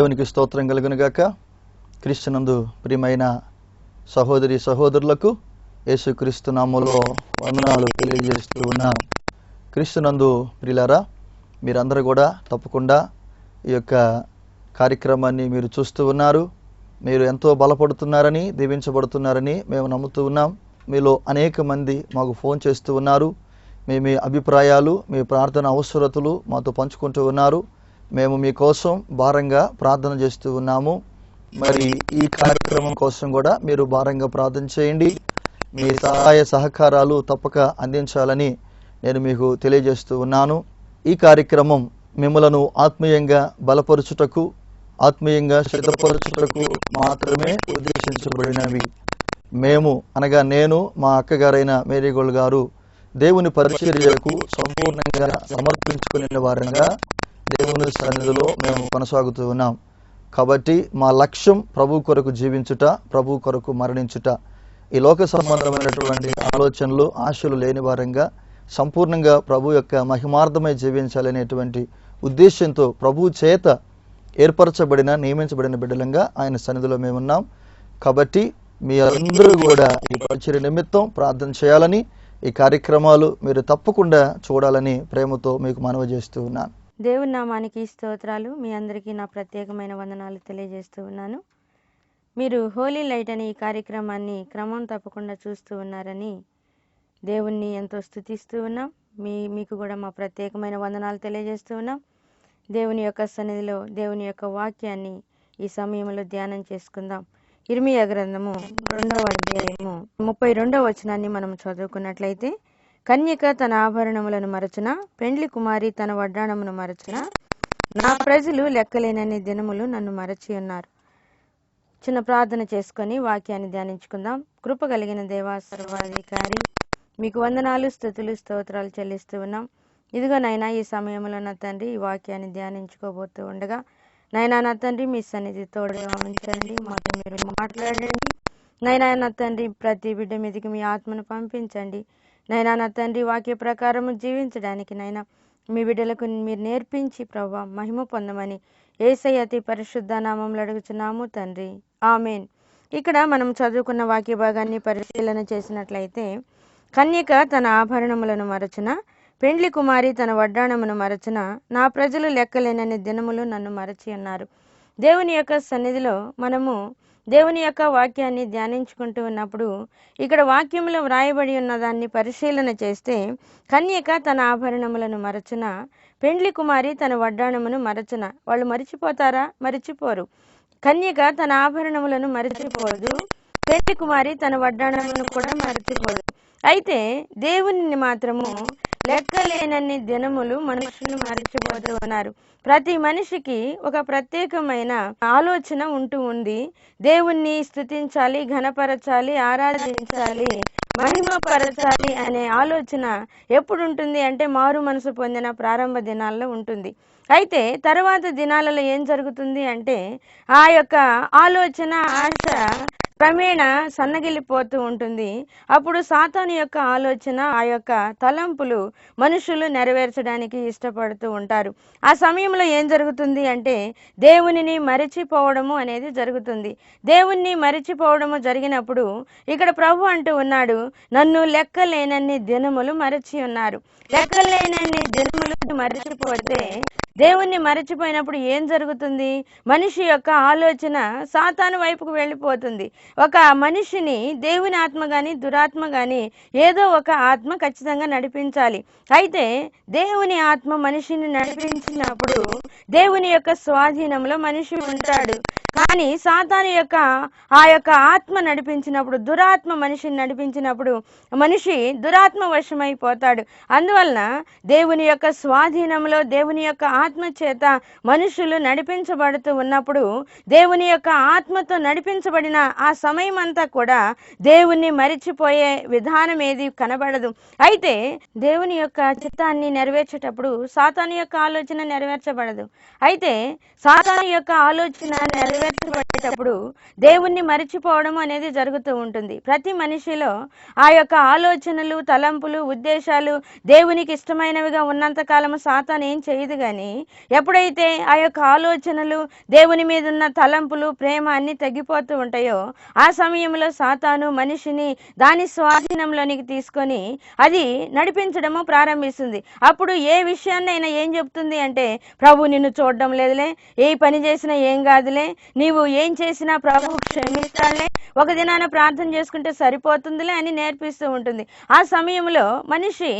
దేవునికి స్తోత్రం కలుగునుగాక. క్రీస్తునందు ప్రియమైన సహోదరి సహోదరులకు యేసుక్రీస్తు నామములో వందనాలు తెలియజేస్తూ ఉన్నాం. క్రీస్తునందు ప్రియులారా, మీరందరూ కూడా తప్పకుండా ఈ యొక్క కార్యక్రమాన్ని మీరు చూస్తూ ఉన్నారు. మీరు ఎంతో బలపడుతున్నారని, దీవించబడుతున్నారని మేము నమ్ముతూ ఉన్నాం. మీలో అనేక మంది మాకు ఫోన్ చేస్తూ ఉన్నారు. మీ అభిప్రాయాలు, మీ ప్రార్థన అవసరతలు మాతో పంచుకుంటూ ఉన్నారు. మేము మీకోసం భారంగా ప్రార్థన చేస్తూ ఉన్నాము. మరి ఈ కార్యక్రమం కోసం కూడా మీరు భారంగా ప్రార్థన చేయండి. మీ సహాయ సహకారాలు తప్పక అందించాలని నేను మీకు తెలియజేస్తూ ఉన్నాను. ఈ కార్యక్రమం మిమ్మలను ఆత్మీయంగా బలపరుచుటకు, ఆత్మీయంగా సిద్ధపరచుటకు మాత్రమే ఉద్దేశించబడినవి. మేము అనగా నేను, మా అక్కగారైన మేరీగోల్డ్ గారు దేవుని పరిచర్యకు సంపూర్ణంగా సమర్పించుకునే వారంగా దేవుని సన్నిధిలో మేము కొనసాగుతూ ఉన్నాం. కాబట్టి మా లక్ష్యం ప్రభు కొరకు జీవించుట, ప్రభు కొరకు మరణించుట. ఈ లోక సంబంధమైనటువంటి ఆలోచనలు, ఆశలు లేని వారంగా సంపూర్ణంగా ప్రభు యొక్క మహిమార్థమై జీవించాలనేటువంటి ఉద్దేశంతో ప్రభు చేత ఏర్పరచబడిన, నియమించబడిన బిడ్డలంగా ఆయన సన్నిధిలో మేమున్నాం. కాబట్టి మీ అందరూ కూడా ఈ పరిచర్య నిమిత్తం ప్రార్థన చేయాలని, ఈ కార్యక్రమాలు మీరు తప్పకుండా చూడాలని ప్రేమతో మీకు మనవి చేస్తూ ఉన్నాను. దేవుని నామానికి స్తోత్రాలు. మీ అందరికీ నా ప్రత్యేకమైన వందనాలు తెలియజేస్తూ ఉన్నాను. మీరు హోలీ లైట్ అనే ఈ కార్యక్రమాన్ని క్రమం తప్పకుండా చూస్తూ ఉన్నారని దేవుణ్ణి ఎంతో స్తుతిస్తూ ఉన్నాం. మీకు కూడా మా ప్రత్యేకమైన వందనాలు తెలియజేస్తూ ఉన్నాం. దేవుని యొక్క సన్నిధిలో దేవుని యొక్క వాక్యాన్ని ఈ సమయంలో ధ్యానం చేసుకుందాం. ఇర్మియా గ్రంథము 2వ అధ్యాయము 32వ వచనాన్ని మనం చదువుకున్నట్లయితే, కన్యక తన ఆభరణములను మరచున, పెండ్లి కుమారి తన వడ్డాణమును మరచున, నా ప్రజలు లెక్కలేనన్ని దినములు నన్ను మరచి ఉన్నారు. చిన్న ప్రార్థన చేసుకొని వాక్యాన్ని ధ్యానించుకుందాం. కృప కలిగిన దేవా, సర్వాధికారి, మీకు వందనాలు, స్తుతులు, స్తోత్రాలు చెల్లిస్తూ ఉన్నాం. ఇదిగో నాయనా, ఈ సమయంలో నా తండ్రి ఈ వాక్యాన్ని ధ్యానించుకోబోతూ ఉండగా నాయనా నా తండ్రి మీ సన్నిధి తోడుగా ఉంచండి, మాతో మీరు మాట్లాడండి. నైనా నా తండ్రి ప్రతి బిడ్డ మీదకి మీ ఆత్మను పంపించండి. నైనా నా తండ్రి వాక్య ప్రకారము జీవించడానికి నైనా మీ బిడ్డలకు మీరు నేర్పించి ప్రభువా మహిమ పొందమని యేసయ్య అతి పరిశుద్ధ నామములో అడుగుచున్నాము తండ్రి, ఆమేన్. ఇక్కడ మనం చదువుకున్న వాక్య భాగాన్ని పరిశీలన చేసినట్లయితే, కన్యక తన ఆభరణములను మరచున, పెండ్లి కుమారి తన వడ్డాణమును మరచున, నా ప్రజలు లెక్కలేనన్ని దినములు నన్ను మరచి ఉన్నారు. దేవుని యొక్క సన్నిధిలో మనము దేవుని యొక్క వాక్యాన్ని ధ్యానించుకుంటూ ఉన్నప్పుడు ఇక్కడ వాక్యంలో వ్రాయబడి ఉన్న దాన్ని పరిశీలన చేస్తే, కన్యక తన ఆభరణములను మరచున, పెండ్లి కుమారి తన వడ్డాణమును మరచున. వాళ్ళు మరిచిపోతారా? మరిచిపోరు. కన్యక తన ఆభరణములను మరిచిపోదు, పెండ్లి కుమారి తన వడ్డాణమును కూడా మరిచిపోదు. అయితే దేవుని మాత్రము లెక్కలేనన్ని దినములు మనుషులు మరిచిపోతూ ఉన్నారు. ప్రతి మనిషికి ఒక ప్రత్యేకమైన ఆలోచన ఉంటూ ఉంది. దేవుణ్ణి స్తుతించాలి, ఘనపరచాలి, ఆరాధించాలి, మహిమపరచాలి అనే ఆలోచన ఎప్పుడు ఉంటుంది అంటే మారు మనసు పొందిన ప్రారంభ దినాల్లో ఉంటుంది. అయితే తర్వాత దినాలలో ఏం జరుగుతుంది అంటే ఆ యొక్క ఆలోచన, ఆశ క్రమేణా సన్నగిల్లిపోతూ ఉంటుంది. అప్పుడు సాతాను యొక్క ఆలోచన, ఆ యొక్క తలంపులు మనుషులు నెరవేర్చడానికి ఇష్టపడుతూ ఉంటారు. ఆ సమయంలో ఏం జరుగుతుంది అంటే దేవునిని మరిచిపోవడము అనేది జరుగుతుంది. దేవుణ్ణి మరిచిపోవడము జరిగినప్పుడు ఇక్కడ ప్రభు అంటూ ఉన్నాడు, నన్ను లెక్కలేనన్ని దినములు మరచి ఉన్నారు. లెక్కలేనన్ని దినములు మరిచిపోతే, దేవుణ్ణి మరిచిపోయినప్పుడు ఏం జరుగుతుంది? మనిషి యొక్క ఆలోచన సాతాను వైపుకు వెళ్ళిపోతుంది. ఒక మనిషిని దేవుని ఆత్మ గాని దురాత్మ గాని ఏదో ఒక ఆత్మ ఖచ్చితంగా నడిపించాలి. అయితే దేవుని ఆత్మ మనిషిని నడిపించినప్పుడు దేవుని యొక్క స్వాధీనంలో మనిషి ఉంటాడు. కానీ సాతాను యొక్క ఆ యొక్క ఆత్మ నడిపించినప్పుడు, దురాత్మ మనిషిని నడిపించినప్పుడు మనిషి దురాత్మ వశమైపోతాడు. అందువలన దేవుని యొక్క స్వాధీనంలో దేవుని యొక్క ఆత్మ చేత మనుషులు నడిపించబడుతూ ఉన్నప్పుడు దేవుని యొక్క ఆత్మతో నడిపించబడిన ఆ సమయం అంతా కూడా దేవుణ్ణి మరిచిపోయే విధానం ఏది కనబడదు. అయితే దేవుని యొక్క చిత్తాన్ని నెరవేర్చేటప్పుడు సాతాను యొక్క ఆలోచన నెరవేర్చబడదు. అయితే సాతాను యొక్క ఆలోచన నెరవేర్చబడేటప్పుడు దేవుణ్ణి మరిచిపోవడం అనేది జరుగుతూ ఉంటుంది. ప్రతి మనిషిలో ఆ యొక్క ఆలోచనలు, తలంపులు, ఉద్దేశాలు దేవునికి ఇష్టమైనవిగా ఉన్నంత కాలము సాతాను ఏం చేయదు. కానీ ఎప్పుడైతే ఆ యొక్క ఆలోచనలు, దేవుని మీద ఉన్న తలంపులు, ప్రేమ అన్ని తగ్గిపోతూ ఉంటాయో ఆ సమయంలో సాతాను మనిషిని దాని స్వాధీనంలోనికి తీసుకొని అది నడిపించడము ప్రారంభిస్తుంది. అప్పుడు ఏ విషయాన్నైనా ఏం చెప్తుంది అంటే, ప్రభు నిన్ను చూడడం లేదులే, ఏ పని చేసినా ఏం కాదులే, నీవు ఏం చేసినా ప్రభు క్షమిస్తాడులే, ఒక దినాన ప్రార్థన చేసుకుంటే సరిపోతుందిలే అని నేర్పిస్తూ ఉంటుంది. ఆ సమయంలో మనిషి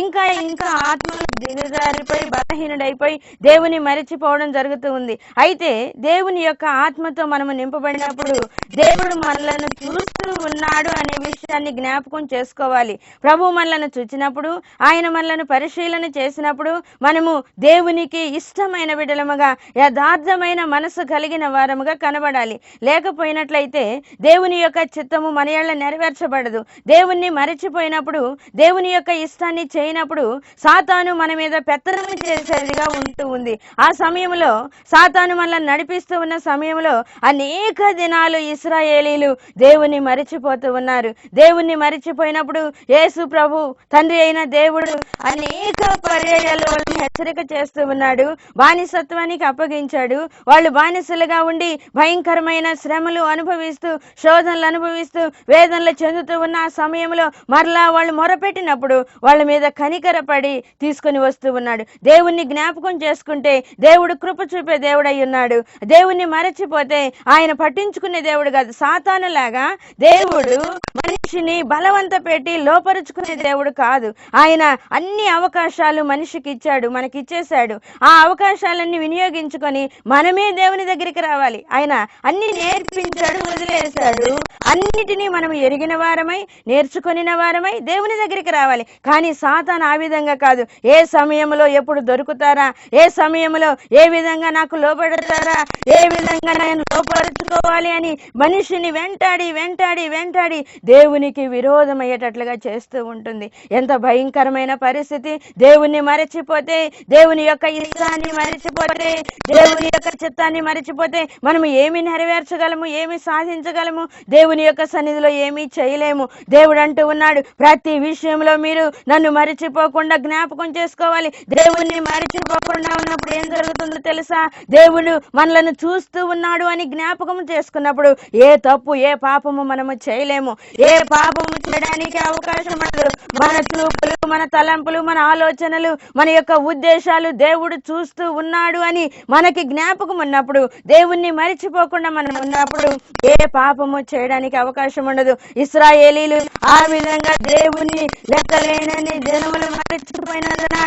ఇంకా ఇంకా ఆత్మలో దిగజారిపోయి బలహీనుడైపోయి దేవుని మరిచిపోవడం జరుగుతూ ఉంది. అయితే దేవుని యొక్క ఆత్మతో మనము నింపబడినప్పుడు దేవుడు మనలను చూస్తూ ఉన్నాడు అనే విషయాన్ని జ్ఞాపకం చేసుకోవాలి. ప్రభు మనలను చూచినప్పుడు, ఆయన మనలను పరిశీలన చేసినప్పుడు మనము దేవునికి ఇష్టమైన బిడ్డలముగా, యథార్థమైన మనసు కలిగిన వారముగా కనబడాలి. లేకపోయినట్లయితే దేవుని యొక్క చిత్తము మన యెడల నెరవేర్చబడదు. దేవుణ్ణి మరచిపోయినప్పుడు, దేవుని యొక్క ఇష్టాన్ని చేయనప్పుడు సాతాను మన మీద పెత్తనం చేసేదిగా ఉంటూ ఉంది. ఆ సమయంలో సాతాను మనల్ని నడిపిస్తూ ఉన్న సమయంలో అనేక దినాలు ఇశ్రాయేలీలు దేవుని మరిచిపోతూ ఉన్నారు. దేవుణ్ణి మరిచిపోయినప్పుడు యేసు ప్రభు తండ్రి అయిన దేవుడు అనేక పర్యాయాలు వాళ్ళని హెచ్చరిక చేస్తూ ఉన్నాడు. బానిసత్వానికి అప్పగించాడు. వాళ్ళు బానిసలుగా ఉండి భయంకరమైన శ్రమలు అనుభవిస్తూ, శోధనలు అనుభవిస్తూ, వేదనలు చెందుతూ ఉన్న ఆ సమయంలో మరలా వాళ్ళు మొరపెట్టినప్పుడు వాళ్ళ మీద కనికరపడి తీసుకుని వస్తూ ఉన్నాడు. దేవుణ్ణి జ్ఞాపకం చేసుకుంటే దేవుడు కృప చూపే దేవుడై ఉన్నాడు. దేవుణ్ణి మరచిపోతే ఆయన పట్టించుకునే దేవుడు కాదు. సాతాను లాగా దేవుడు మనిషిని బలవంత పెట్టి లోపరుచుకునే దేవుడు కాదు. ఆయన అన్ని అవకాశాలు మనిషికి ఇచ్చాడు, మనకి ఇచ్చేశాడు. ఆ అవకాశాలన్నీ వినియోగించుకొని మనమే దేవుని దగ్గరికి రావాలి. ఆయన అన్ని నేర్పించాడు, వదిలేశాడు. అన్నిటినీ మనం ఎరిగిన వారమై, నేర్చుకొనిన వారమై దేవుని దగ్గరికి రావాలి. కానీ సాతాను ఆ విధంగా కాదు. ఏ సమయంలో ఎప్పుడు దొరుకుతారా, ఏ సమయంలో ఏ విధంగా నాకు లోబడతారా, ఏ విధంగా నేను లోపరుచుకోవాలి అని మనిషిని వెంటాడి వెంటాడి వెంటాడి దేవునికి విరోధమయ్యేటట్లుగా చేస్తూ ఉంటుంది. ఎంత భయంకరమైన పరిస్థితి! దేవుణ్ణి మరచిపోతే, దేవుని యొక్క ఇష్టాన్ని మరచిపోతే, దేవుని యొక్క చిత్తాన్ని మరచిపోతే మనము ఏమి నెరవేర్చగలము, ఏమి సాధించగలము? దేవుని యొక్క సన్నిధిలో ఏమీ చేయలేము. దేవుడు అంటూ ఉన్నాడు, ప్రతి విషయంలో మీరు నన్ను మరిచిపోకుండా జ్ఞాపకం చేసుకోవాలి. దేవుణ్ణి మరిచిపోకుండా ఉన్నప్పుడు ఏం జరుగుతుందో తెలుసా? దేవుడు మనలను చూస్తూ ఉన్నాడు అని జ్ఞాపకం చేసుకున్నప్పుడు ఏ తప్పు, ఏ పాపము మనము చేయలేము. ఏ పాపము చేయడానికి అవకాశం ఉండదు. మన చూపులు, మన తలంపులు, మన ఆలోచనలు, మన యొక్క ఉద్దేశాలు దేవుడు చూస్తూ ఉన్నాడు అని మనకి జ్ఞాపకం ఉన్నప్పుడు, దేవుణ్ణి మరిచిపోకుండా మనం ఉన్నప్పుడు ఏ పాపము చేయడానికి అవకాశం ఉండదు. ఇశ్రాయేలీలు ఆ విధంగా దేవుణ్ణి లెక్కలేనని జనములు మరిచిపోయినందున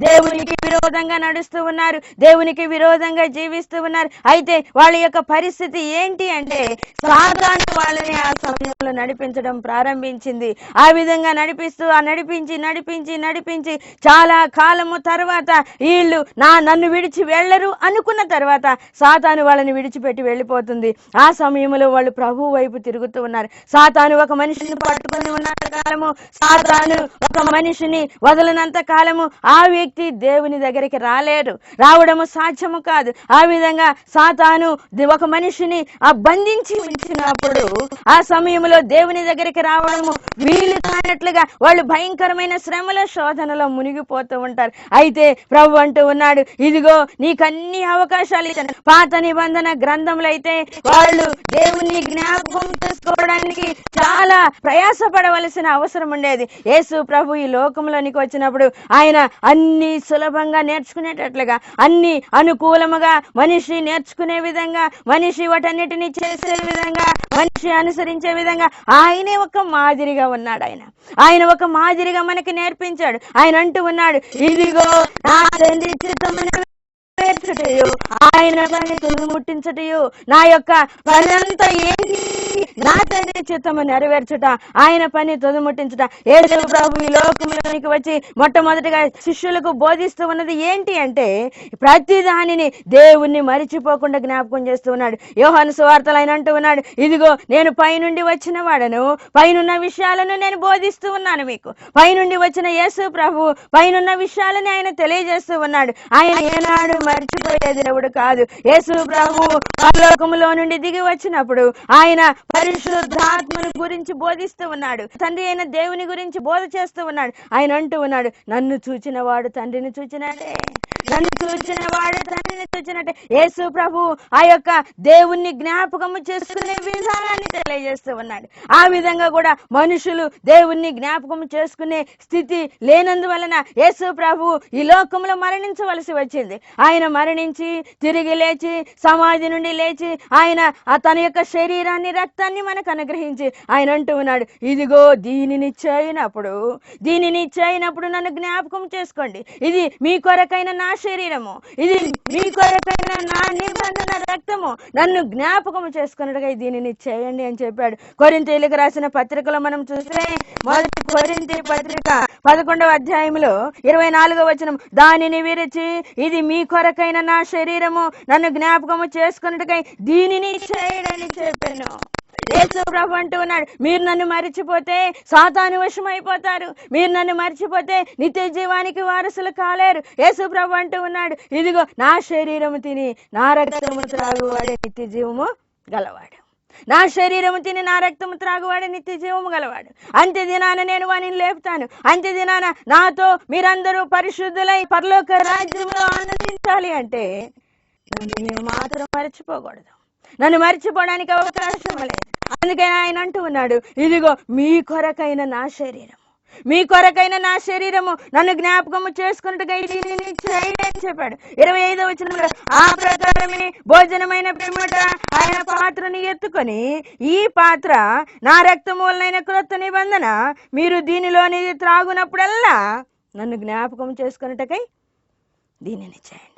దేవునికి విరోధంగా నడుస్తూ ఉన్నారు, దేవునికి విరోధంగా జీవిస్తూ ఉన్నారు. అయితే వాళ్ళ యొక్క పరిస్థితి ఏంటి అంటే, సాతాను వాళ్ళని ఆ సమయంలో నడిపించడం ప్రారంభించింది. ఆ విధంగా నడిపిస్తూ నడిపించి నడిపించి నడిపించి చాలా కాలము తర్వాత వీళ్ళు నన్ను విడిచి వెళ్ళరు అనుకున్న తర్వాత సాతాను వాళ్ళని విడిచిపెట్టి వెళ్ళిపోతుంది. ఆ సమయంలో వాళ్ళు ప్రభు వైపు తిరుగుతూ ఉన్నారు. సాతాను ఒక మనిషిని పట్టుకొని ఉన్నంత కాలము, సాతాను ఒక మనిషిని వదలనంత కాలము ఆ వ్యక్తి దేవుని దగ్గరికి రావడము సాధ్యము కాదు. ఆ విధంగా సాతాను ఒక మనిషిని బంధించి ఉంచినప్పుడు ఆ సమయంలో దేవుని దగ్గరికి రావడము వీలు కానట్లుగా వాళ్ళు భయంకరమైన శ్రమల శోధనలో మునిగిపోతూ ఉంటారు. అయితే ప్రభు అంటూ ఉన్నాడు, ఇదిగో నీకన్ని అవకాశాలు ఇచ్చాను. పాత నిబంధన గ్రంథంలో అయితే వాళ్ళు దేవుని జ్ఞాపకం చేసుకోవడానికి చాలా ప్రయాసపడవలసిన అవసరం ఉండేది. యేసు ప్రభు ఈ లోకంలోనికి వచ్చినప్పుడు ఆయన అన్ని సులభంగా నేర్చుకునేటట్లుగా, అన్ని అనుకూలముగా మనిషి నేర్చుకునే విధంగా, మనిషి వాటన్నిటిని చేసే విధంగా, మనిషి అనుసరించే విధంగా ఆయనే ఒక మాదిరిగా ఉన్నాడు. ఆయన ఒక మాదిరిగా మనకి నేర్పించాడు. ఆయన అంటూ ఉన్నాడు, ఇదిగో నా తండ్రి చిత్తమును నెరవేర్చుటయు, ఆయన పని తుది ముట్టించుటయు, నా యొక్క పనంతా ఏంటి నా తండ్రి చిత్తము నెరవేర్చుట, ఆయన పని తుదముట్టించుట. యేసు ప్రభు ఈ లోకంలోనికి వచ్చి మొట్టమొదటిగా శిష్యులకు బోధిస్తూ ఉన్నది ఏంటి అంటే ప్రతి దానిని దేవుణ్ణి మరిచిపోకుండా జ్ఞాపకం చేస్తూ ఉన్నాడు. యోహాను సువార్తలు ఆయన అంటూ ఉన్నాడు, ఇదిగో నేను పైనుండి వచ్చిన వాడను, పైనున్న విషయాలను నేను బోధిస్తూ ఉన్నాను మీకు. పైనుండి వచ్చిన యేసు ప్రభు పైనున్న విషయాలని ఆయన తెలియజేస్తూ ఉన్నాడు. ఆయన ఏనాడు మర్చిపోయే దేవుడు కాదు. యేసు ప్రభు పరలోకములో నుండి దిగి వచ్చినప్పుడు ఆయన పరిశుద్ధాత్మను గురించి బోధిస్తూ ఉన్నాడు. తండ్రి అయిన దేవుని గురించి బోధ చేస్తూ ఉన్నాడు. ఆయన అంటూ ఉన్నాడు, నన్ను చూచిన వాడు తండ్రిని చూచినట్టే, నన్ను చూచిన వాడు తండ్రిని చూచినట్టే. యేసు ప్రభు ఆ యొక్క దేవుణ్ణి జ్ఞాపకము చేసుకునే విధానాన్ని తెలియజేస్తూ ఉన్నాడు. ఆ విధంగా కూడా మనుషులు దేవుణ్ణి జ్ఞాపకం చేసుకునే స్థితి లేనందువలన యేసు ప్రభు ఈ లోకంలో మరణించవలసి వచ్చింది. ఆయన మరణించి తిరిగి లేచి సమాధి నుండి లేచి ఆయన తన యొక్క శరీరాన్ని రక్తాన్ని మనకు అనుగ్రహించి ఆయన అంటూ ఉన్నాడు, ఇదిగో దీనిని చేయనప్పుడు నన్ను జ్ఞాపకం చేసుకోండి. ఇది మీ కొరకైన నా శరీరము, ఇది మీ కొరకైన నా నిబంధన రక్తము, నన్ను జ్ఞాపకం చేసుకున్నట్టుగా దీనిని చేయండి అని చెప్పాడు. కొరింథీయులకు రాసిన పత్రికలో మనం చూస్తే మొదటి కొరింథీ పత్రిక 11వ అధ్యాయంలో 24వ వచనం, దానిని విరిచి ఇది మీ కొరకైన నా శరీరము, నన్ను జ్ఞాపకము చేసుకున్నట్టుగా దీనిని చేయడని చెప్పాను. యేసు ప్రభు అంటూ ఉన్నాడు, మీరు నన్ను మరిచిపోతే సాతాను వశమైపోతారు, మీరు నన్ను మరిచిపోతే నిత్య జీవానికి వారసులు కాలేరు. యేసు ప్రభు అంటూ ఉన్నాడు, ఇదిగో నా శరీరము తిని నా రక్తము త్రాగువాడే నిత్య జీవము గలవాడు, నా శరీరము తిని నా రక్తము త్రాగువాడే నిత్య జీవము గలవాడు. అంత్య దినాన నేను వానిని లేపుతాను. అంత్య దినాన నాతో మీరందరూ పరిశుద్ధులై పరలోక రాజ్యంలో ఆనందించాలి అంటే నన్ను మాత్రం మర్చిపోకూడదు, నన్ను మర్చిపోవడానికి అవకాశం లేదు. అందుకని ఆయన అంటూ ఉన్నాడు, ఇదిగో మీ కొరకైన నా శరీరము నన్ను జ్ఞాపకము చేసుకున్నట్టుగా దీనిని చేయండి అని చెప్పాడు. 25వ వచనంలో, ఆ ప్రకారమే భోజనమైన పిమ్మట ఆయన పాత్రని ఎత్తుకొని, ఈ పాత్ర నా రక్తము వలన క్రొత్త నిబంధన, మీరు దీనిలోనిది త్రాగునప్పుడల్లా నన్ను జ్ఞాపకం చేసుకున్నట్టుకై దీనిని చేయండి,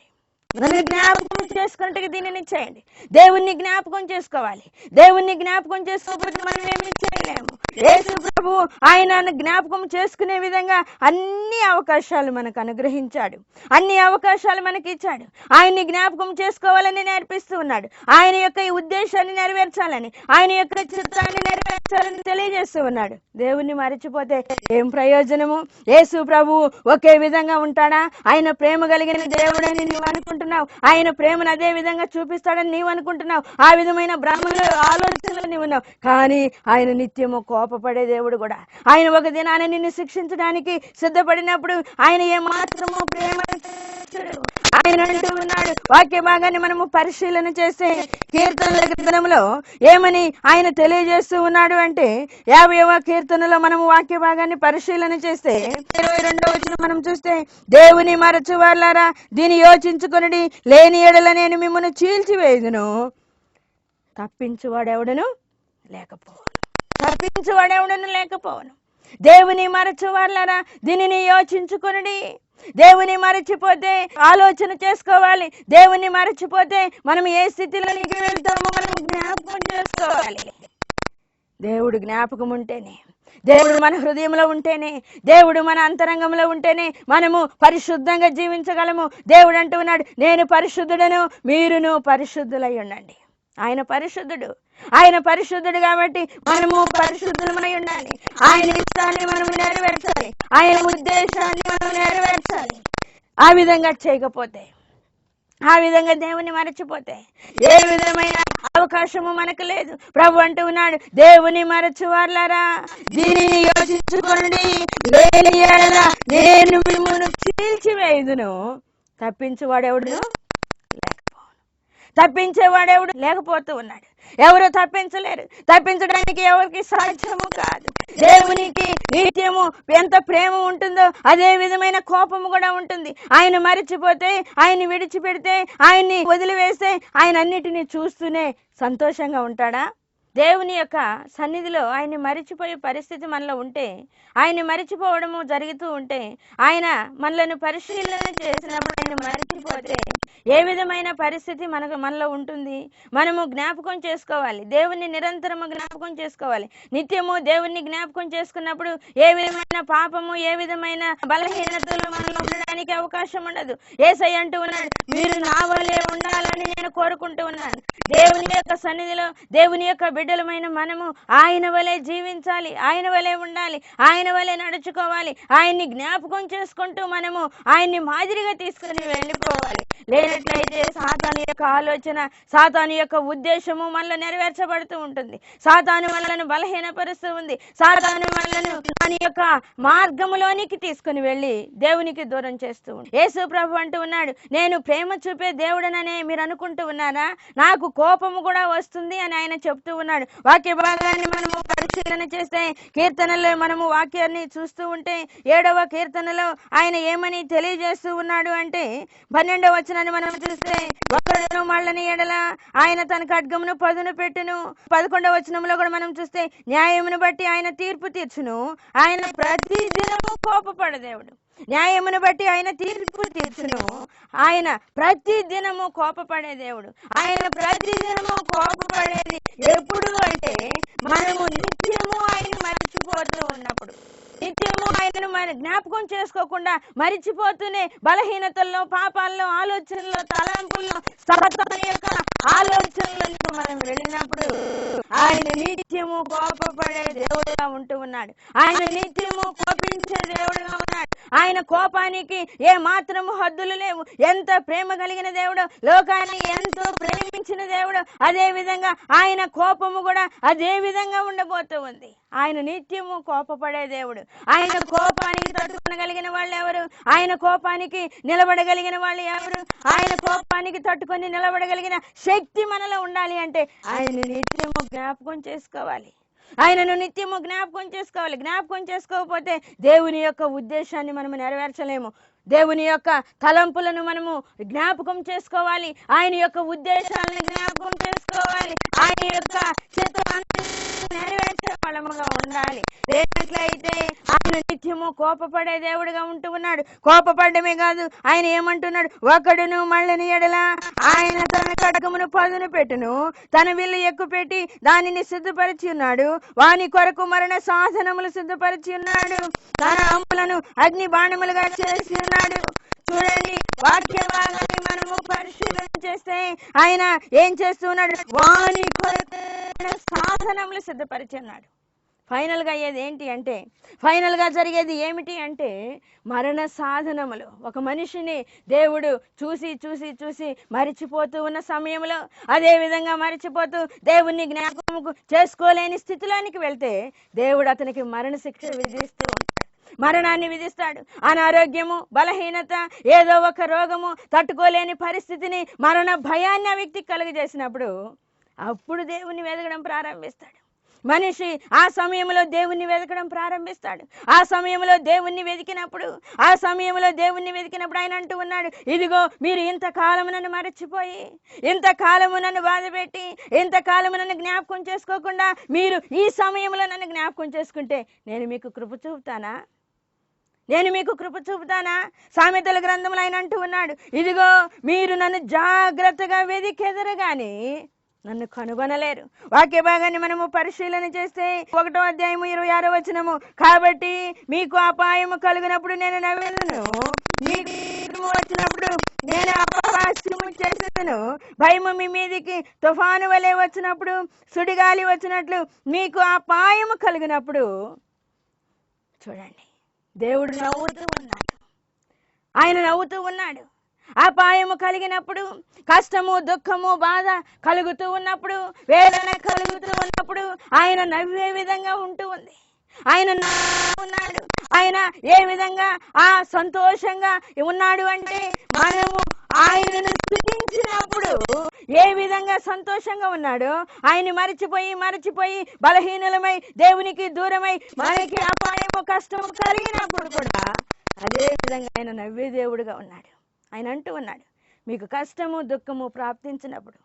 నన్ను జ్ఞాపకం చేసుకున్నట్టుగా దీనిని చేయండి. దేవుణ్ణి జ్ఞాపకం చేసుకోవాలి. దేవుణ్ణి జ్ఞాపకం చేసుకోకపోతే మనం ఏమీ చేయలేము. యేసు ప్రభు ఆయన జ్ఞాపకం చేసుకునే విధంగా అన్ని అవకాశాలు మనకు అనుగ్రహించాడు, అన్ని అవకాశాలు మనకి ఇచ్చాడు. ఆయన్ని జ్ఞాపకం చేసుకోవాలని నేర్పిస్తూ ఉన్నాడు. ఆయన యొక్క ఈ ఉద్దేశాన్ని నెరవేర్చాలని, ఆయన యొక్క చిత్తాన్ని నెరవేర్చాలని తెలియజేస్తూ ఉన్నాడు. దేవుణ్ణి మరిచిపోతే ఏం ప్రయోజనము? యేసు ప్రభు ఒకే విధంగా ఉంటాడా? ఆయన ప్రేమ కలిగిన దేవుడని నువ్వు అనుకుంటున్నావు, ఆయన ప్రేమను అదే విధంగా చూపిస్తాడని నీవు అనుకుంటున్నావు. ఆ విధమైన బ్రాహ్మణుల ఆలోచనలు నీవు ఉన్నావు. కానీ ఆయన నిత్యము కోపపడే దేవుడు కూడా. ఆయన ఒక దినాన్ని నిన్ను శిక్షించడానికి సిద్ధపడినప్పుడు ఆయన ఏమాత్రము ప్రేమ ఆయన అంటూ ఉన్నాడు. వాక్య భాగాన్ని మనము పరిశీలన చేస్తే కీర్తనల గ్రంథంలో ఏమని ఆయన తెలియజేస్తూ ఉన్నాడు అంటే 50వ కీర్తనలో మనము వాక్య భాగాన్ని పరిశీలన చేస్తే 22వ వచనం మనం చూస్తే, దేవుని మరచు వాళ్ళారా దీన్ని యోచించుకొనుడి, లేని ఎడల నేను మిమ్మల్ని చీల్చివేయుదును, తప్పించువాడెవడను లేకపోవను. దేవుని మరచు వాళ్ళారా దీనిని యోచించుకొనుడి. దేవుని మరచిపోతే ఆలోచన చేసుకోవాలి. దేవుని మరచిపోతే మనం ఏ స్థితిలోనికి వెళ్తామో మనం జ్ఞాపకం చేసుకోవాలి. దేవుడు జ్ఞాపకం ఉంటేనే, దేవుడు మన హృదయంలో ఉంటేనే, దేవుడు మన అంతరంగంలో ఉంటేనే మనము పరిశుద్ధంగా జీవించగలము. దేవుడు అంటూ ఉన్నాడు, నేను పరిశుద్ధుడను, మీరును పరిశుద్ధులై ఉండండి. ఆయన పరిశుద్ధుడు కాబట్టి మనము పరిశుద్ధులమై ఉండాలి. ఆయన ఇష్టాన్ని మనం నెరవేర్చాలి, ఆయన ఉద్దేశాన్ని మనం నెరవేర్చాలి. ఆ విధంగా చేయకపోతే, ఆ విధంగా దేవుని మరచిపోతే ఏ విధమైన అవకాశము మనకు లేదు. ప్రభు అంటూ ఉన్నాడు, దేవుని మరచు వాళ్ళారా దీనిని యోచించుకోండి, లేని యెడల నేను మిమ్మల్ని చీల్చివేయుదును, తప్పించేవాడెవడు లేకపోతూ ఉన్నాడు. ఎవరు తప్పించలేరు. తప్పించడానికి ఎవరికి సాధ్యము కాదు. దేవునికి నిత్యము ఎంత ప్రేమ ఉంటుందో అదే విధమైన కోపము కూడా ఉంటుంది. ఆయన మరిచిపోతే, ఆయన్ని విడిచిపెడితే, ఆయన్ని వదిలివేస్తే ఆయన అన్నిటినీ చూస్తూనే సంతోషంగా ఉంటాడా? దేవుని యొక్క సన్నిధిలో ఆయన్ని మరిచిపోయే పరిస్థితి మనలో ఉంటే, ఆయన్ని మరిచిపోవడము జరుగుతూ ఉంటే, ఆయన మనలను పరిశీలన చేసినప్పుడు ఆయన మరిచిపోతే ఏ విధమైన పరిస్థితి మనలో ఉంటుంది? మనము జ్ఞాపకం చేసుకోవాలి, దేవుణ్ణి నిరంతరము జ్ఞాపకం చేసుకోవాలి. నిత్యము దేవుణ్ణి జ్ఞాపకం చేసుకున్నప్పుడు ఏ విధమైన పాపము, ఏ విధమైన బలహీనతలు మనలో ఉండడానికి అవకాశం ఉండదు. యేసయ్య అంటూ ఉన్నాడు, మీరు నా వలే ఉండాలని నేను కోరుకుంటూ ఉన్నాను. దేవుని యొక్క సన్నిధిలో దేవుని యొక్క బిడ్డలమైన మనము ఆయన వలె జీవించాలి, ఆయన వలె ఉండాలి, ఆయన వలె నడుచుకోవాలి. ఆయన్ని జ్ఞాపకం చేసుకుంటూ మనము ఆయన్ని మాదిరిగా తీసుకుని వెళ్ళిపోవాలి. లేనట్లయితే సాతాను యొక్క ఆలోచన, సాతాను యొక్క ఉద్దేశము మనలో నెరవేర్చబడుతూ ఉంటుంది. సాతాను మనలను బలహీనపరుస్తూ ఉంది. సాతాను మనలను దాని యొక్క మార్గములోనికి తీసుకుని వెళ్ళి దేవునికి దూరం చేస్తూ ఉంది. యేసు ప్రభు అంటూ ఉన్నాడు, నేను ప్రేమ చూపే దేవుడననే మీరు అనుకుంటూ ఉన్నారా? నాకు కోపము కూడా వస్తుంది అని ఆయన చెప్తూ ఉన్నాడు. వాక్య భాగాన్ని మనము పరిశీలన చేస్తే, కీర్తనలో మనము వాక్యాన్ని చూస్తూ ఉంటే 7వ కీర్తనలో ఆయన ఏమని తెలియజేస్తూ ఉన్నాడు అంటే 12వ వచనాన్ని మనం చూస్తే, ఒకడును మళ్ళని ఎడల ఆయన తన ఖడ్గమును పదును పెట్టును. 11వ వచనంలో కూడా మనం చూస్తే, న్యాయమును బట్టి ఆయన తీర్పు తీర్చును. ఆయన ప్రతి దినము కోపపడ దేవుడు. న్యాయమును బట్టి ఆయన తీర్పు తీర్చును. ఆయన ప్రతి దినము కోపపడే దేవుడు. ఆయన ప్రతి దినము కోపపడేది ఎప్పుడు అంటే మనము నిత్యము ఆయన మర్చిపోతూ ఉన్నప్పుడు, నిత్యము ఆయనను మన జ్ఞాపకం చేసుకోకుండా మరిచిపోతూనే బలహీనతల్లో, పాపాల్లో, ఆలోచనల్లో, తలంపుల్లో, సాతాను యొక్క ఆలోచనలకు మనం వెళ్ళినప్పుడు ఆయన నిత్యము కోపపడే దేవుడుగా ఉంటూ ఉన్నాడు. ఆయన నిత్యము కోపించే దేవుడుగా ఉన్నాడు. ఆయన కోపానికి ఏ మాత్రము హద్దులు లేవు. ఎంత ప్రేమ కలిగిన దేవుడు, లోకాన్ని ఎంతో ప్రేమించిన దేవుడు, అదే విధంగా ఆయన కోపము కూడా అదే విధంగా ఉండబోతూ ఉంది. ఆయన నిత్యము కోపపడే దేవుడు. ఆయన కోపానికి తట్టుకోగలిగిన వాళ్ళు ఎవరు? ఆయన కోపానికి నిలబడగలిగిన వాళ్ళు ఎవరు? ఆయన కోపానికి తట్టుకొని నిలబడగలిగిన శక్తి మనలో ఉండాలి అంటే ఆయన నిత్యము జ్ఞాపకం చేసుకోవాలి. ఆయనను నిత్యము జ్ఞాపకం చేసుకోవాలి. జ్ఞాపకం చేసుకోకపోతే దేవుని యొక్క ఉద్దేశాన్ని మనము నెరవేర్చలేము. దేవుని యొక్క తలంపులను మనము జ్ఞాపకం చేసుకోవాలి. ఆయన యొక్క ఉద్దేశాలను జ్ఞాపకం చేసుకోవాలి. ఆయన యొక్క చిత్తాన్ని నెరవేర్చే ఫలముగా ఉండాలి. లేనట్లయితే ఆయన నిత్యము కోపపడే దేవుడుగా ఉంటూ ఉన్నాడు. కోపపడమే కాదు, ఆయన ఏమంటున్నాడు, ఒకడును మళ్ళని ఎడల ఆయన తన ఖడ్గమును పదును పెట్టును. తన విల్లు ఎక్కుపెట్టి దానిని సిద్ధపరిచి ఉన్నాడు. వాని కొరకు మరణ సాధనములు సిద్ధపరిచి ఉన్నాడు. తన అంపులను అగ్ని బాణములుగా చేసి ఉన్నాడు. చూడండి, వాక్య భాగాన్ని మనము పరిశీలన చేస్తే ఆయన ఏం చేస్తున్నాడు? వాని కొరకు సాధనములు సిద్ధపరిచి ఉన్నాడు. ఫైనల్ గా అయ్యేది ఏంటి అంటే, ఫైనల్ గా జరిగేది ఏమిటి అంటే మరణ సాధనములు. ఒక మనిషిని దేవుడు చూసి చూసి చూసి మరిచిపోతూ ఉన్న సమయంలో, అదే విధంగా మరిచిపోతూ దేవుణ్ణి జ్ఞాపకం చేసుకోలేని స్థితిలోనికి వెళ్తే దేవుడు అతనికి మరణ శిక్ష విధిస్తూ ఉంటాడు. మరణాన్ని విధిస్తాడు. అనారోగ్యము, బలహీనత, ఏదో ఒక రోగము, తట్టుకోలేని పరిస్థితిని, మరణ భయాన్ని ఆ వ్యక్తికి కలుగజేసినప్పుడు అప్పుడు దేవుణ్ణి వెతకడం ప్రారంభిస్తాడు. మనిషి ఆ సమయంలో దేవుణ్ణి వెతకడం ప్రారంభిస్తాడు. ఆ సమయంలో దేవుణ్ణి వెతికినప్పుడు ఆయన అంటూ ఉన్నాడు, ఇదిగో మీరు ఇంతకాలము నన్ను మరచిపోయి, ఇంతకాలము నన్ను బాధపెట్టి, ఇంతకాలము నన్ను జ్ఞాపకం చేసుకోకుండా మీరు ఈ సమయంలో నన్ను జ్ఞాపకం చేసుకుంటే నేను మీకు కృప చూపుతానా? సామెతల గ్రంథంలో ఆయన అంటూ ఉన్నాడు, ఇదిగో మీరు నన్ను జాగ్రత్తగా వెదికెదరు గాని నన్ను కనుగొనలేరు. వాక్య భాగాన్ని మనము పరిశీలన చేస్తే 1వ అధ్యాయము 26వ వచనము, కాబట్టి మీకు అపాయము కలిగినప్పుడు నేను నవ్వేదను, మీకు వచ్చినప్పుడు నేను అపహాస్యము చేసేదను. భయము మీ మీదికి తుఫాను వలె వచ్చినప్పుడు, సుడిగాలి వచ్చినట్లు మీకు అపాయము కలిగినప్పుడు. చూడండి, దేవుడు నవ్వుతూ ఉన్నాడు. ఆయన నవ్వుతూ ఉన్నాడు. అపాయము కలిగినప్పుడు, కష్టము, దుఃఖము, బాధ కలుగుతూ ఉన్నప్పుడు, వేదన కలుగుతూ ఉన్నప్పుడు ఆయన నవ్వే విధంగా ఉంటూ ఉంది. ఆయన ఉన్నాడు. ఆయన ఏ విధంగా ఆ సంతోషంగా ఉన్నాడు అంటే మనము ఆయనను స్తుతించినప్పుడు ఏ విధంగా సంతోషంగా ఉన్నాడో, ఆయన్ని మరచిపోయి బలహీనులమై దేవునికి దూరమై మనకి అపాయము, కష్టము కలిగినప్పుడు కూడా అదే విధంగా ఆయన నవ్వే దేవుడుగా ఉన్నాడు. ఆయన అంటూ ఉన్నాడు, మీకు కష్టము, దుఃఖము ప్రాప్తించినప్పుడు,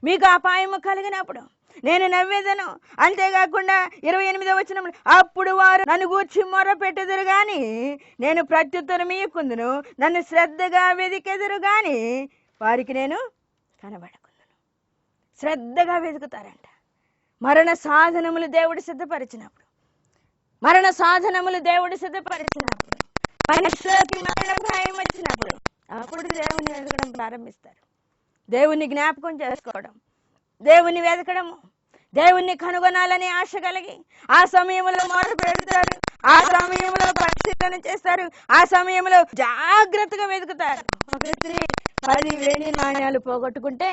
మీకు అపాయము కలిగినప్పుడు నేను నవ్వేదను. అంతేకాకుండా 28వ వచనంలో, అప్పుడు వారు నన్ను గూర్చి మొర్ర పెట్టెదరు గాని నేను ప్రత్యుత్తరం ఇయ్యకుందును, నన్ను శ్రద్ధగా వెదికెదరు గాని వారికి నేను కనబడకుందును. శ్రద్ధగా వెతుకుతారంట. మరణ సాధనములు దేవుడు సిద్ధపరిచినప్పుడు, మనుషులకి మరణ భయం వచ్చినప్పుడు అప్పుడు దేవుని వెతకడం ప్రారంభిస్తారు. దేవుణ్ణి జ్ఞాపకం చేసుకోవడం, దేవుణ్ణి వెతకడము, దేవుణ్ణి కనుగొనాలని ఆశ కలిగి ఆ సమయంలో మొదలు పెడతారు, ఆ సమయంలో పరిశీలన చేస్తారు, ఆ సమయంలో జాగ్రత్తగా వెతుకుతారు. ఒక స్త్రీ 10,000 నాణ్యాలు పోగొట్టుకుంటే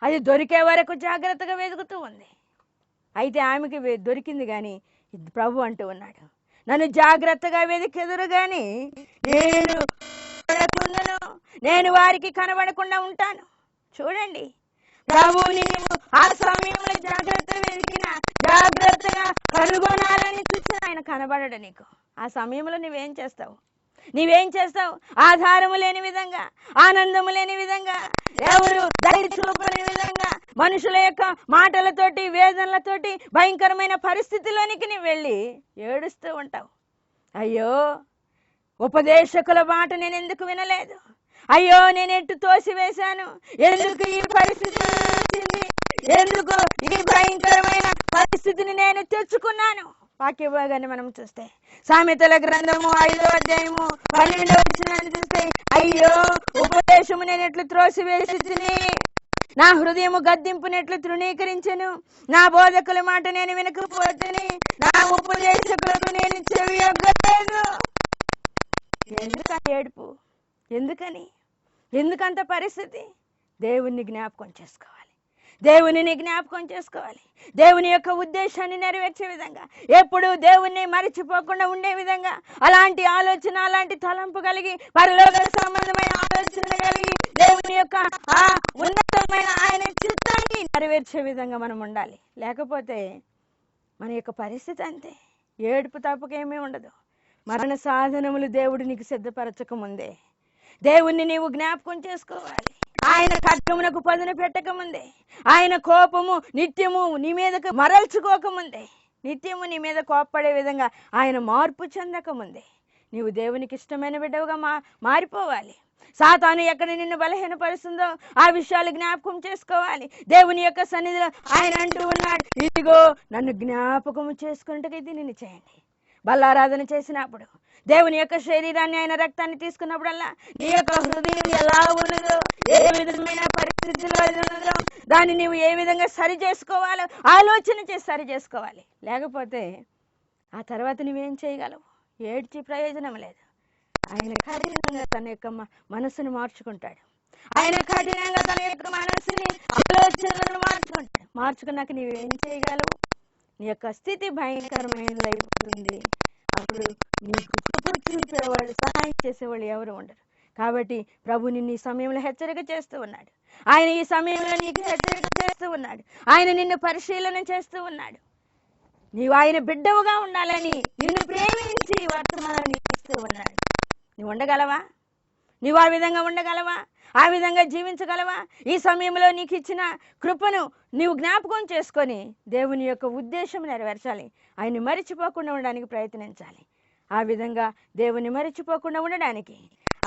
అది దొరికే వరకు జాగ్రత్తగా వెతుకుతూ ఉంది. అయితే ఆమెకి దొరికింది కానీ ప్రభు అంటూ ఉన్నాడు, నన్ను జాగ్రత్తగా వెతికెదురు గాని నేను వారికి కనబడకుండా ఉంటాను. చూడండి, ప్రభువుని నువ్వు ఆ సమయంలో జాగ్రత్తగా వెతికినా, జాగ్రత్తగా కనుగొనాలని చూసిన ఆయన కనబడడు నీకు. ఆ సమయంలో నువ్వేం చేస్తావు? ఆధారము లేని విధంగా, ఆనందము లేని విధంగా, ఎవరు ధైర్య చూపని విధంగా, మనుషుల యొక్క మాటలతోటి, వేదనలతోటి భయంకరమైన పరిస్థితిలోనికి నువ్వు వెళ్ళి ఏడుస్తూ ఉంటావు. అయ్యో, ఉపదేశకుల మాట నేను ఎందుకు వినలేదు, అయ్యో నేను ఎట్టు తోసివేశాను, ఎందుకు ఈ పరిస్థితి వచ్చింది, ఎందుకు ఈ భయంకరమైన పరిస్థితిని నేను తెచ్చుకున్నాను. వాక్య భాగాన్ని మనం చూస్తే సామెతల గ్రంథము 5వ అధ్యాయము 12వ వచనాన్ని చూస్తే, అయ్యో ఉపదేశము నేను ఎట్లు త్రోసివేసి తిని, నా హృదయము గద్దింపునెట్లు తృణీకరించెను, నా బోధకుల మాట నేను వినకపోతేని, నా ఉపదేశకులకు నేను చెవియొగ్గలేదు. ఎందుకని ఏడుపు? ఎందుకంత పరిస్థితి? దేవుణ్ణి జ్ఞాపకం చేసుకోవాలి. దేవుని యొక్క ఉద్దేశాన్ని నెరవేర్చే విధంగా, ఎప్పుడు దేవుణ్ణి మరిచిపోకుండా ఉండే విధంగా, అలాంటి ఆలోచన, అలాంటి తలంపు కలిగి, పరలోక సంబంధమైన ఆలోచన కలిగి, దేవుని యొక్క ఆ ఉన్నతమైన ఆయన చిత్తాన్ని నెరవేర్చే విధంగా మనం ఉండాలి. లేకపోతే మన యొక్క పరిస్థితి అంతే, ఏడుపు తప్పకేమీ ఉండదు. మరణ సాధనములు దేవుడు నీకు సిద్ధపరచక ముందే దేవుణ్ణి నీవు జ్ఞాపకం చేసుకోవాలి. ఆయన ఖడ్గమునకు పదును పెట్టకముందే, ఆయన కోపము నిత్యము నీ మీదకు మరల్చుకోకముందే, నిత్యము నీ మీద కోప్పడే విధంగా ఆయన మార్పు చెందకముందే నీవు దేవునికి ఇష్టమైన బిడ్డవుగా మారిపోవాలి. సాతాను ఎక్కడ నిన్ను బలహీనపరుస్తుందో ఆ విషయాలు జ్ఞాపకం చేసుకోవాలి. దేవుని యొక్క సన్నిధిలో ఆయన అంటూ ఉన్నాడు, ఇదిగో నన్ను జ్ఞాపకము చేసుకున్నట్టుగా ఇది నిన్ను చేయండి. బల్లారాధన చేసినప్పుడు, దేవుని యొక్క శరీరాన్ని, ఆయన రక్తాన్ని తీసుకున్నప్పుడల్లా నీ యొక్క హృదయం ఎలా ఉన్నదో, ఏ విధమైన పరిస్థితిలో ఉన్నదో దాన్ని నీవు ఏ విధంగా సరి చేసుకోవాలో ఆలోచన చేసి సరి చేసుకోవాలి. లేకపోతే ఆ తర్వాత నువ్వేం చేయగలవు? ఏడ్చి ప్రయోజనం లేదు. ఆయన కఠినంగా తన యొక్క మనసును మార్చుకుంటాడు. ఆయన కఠినంగా తన యొక్క మనసుని, ఆలోచనలను మార్చుకున్నాక నీవేం చేయగలవు? నీ యొక్క స్థితి భయంకరమైనది అయిపోతుంది. అప్పుడు నీకు కృప చూపేవాళ్ళు, సహాయం చేసేవాళ్ళు ఎవరు ఉండరు. కాబట్టి ప్రభు నిన్ను ఈ సమయంలో హెచ్చరిక చేస్తూ ఉన్నాడు. ఆయన ఈ సమయంలో నీకు హెచ్చరిక చేస్తూ ఉన్నాడు. ఆయన నిన్ను పరిశీలన చేస్తూ ఉన్నాడు. నీవు ఆయన బిడ్డవుగా ఉండాలని నిన్ను ప్రేమించి వర్తమానాన్ని ఇస్తూ ఉన్నాడు. నువ్వు ఉండగలవా? నువ్వు ఆ విధంగా ఉండగలవా? ఆ విధంగా జీవించగలవా? ఈ సమయంలో నీకు ఇచ్చిన కృపను నీవు జ్ఞాపకం చేసుకొని దేవుని యొక్క ఉద్దేశం నెరవేర్చాలి. ఆయన్ని మరిచిపోకుండా ఉండడానికి ప్రయత్నించాలి. ఆ విధంగా దేవుని మరిచిపోకుండా ఉండడానికి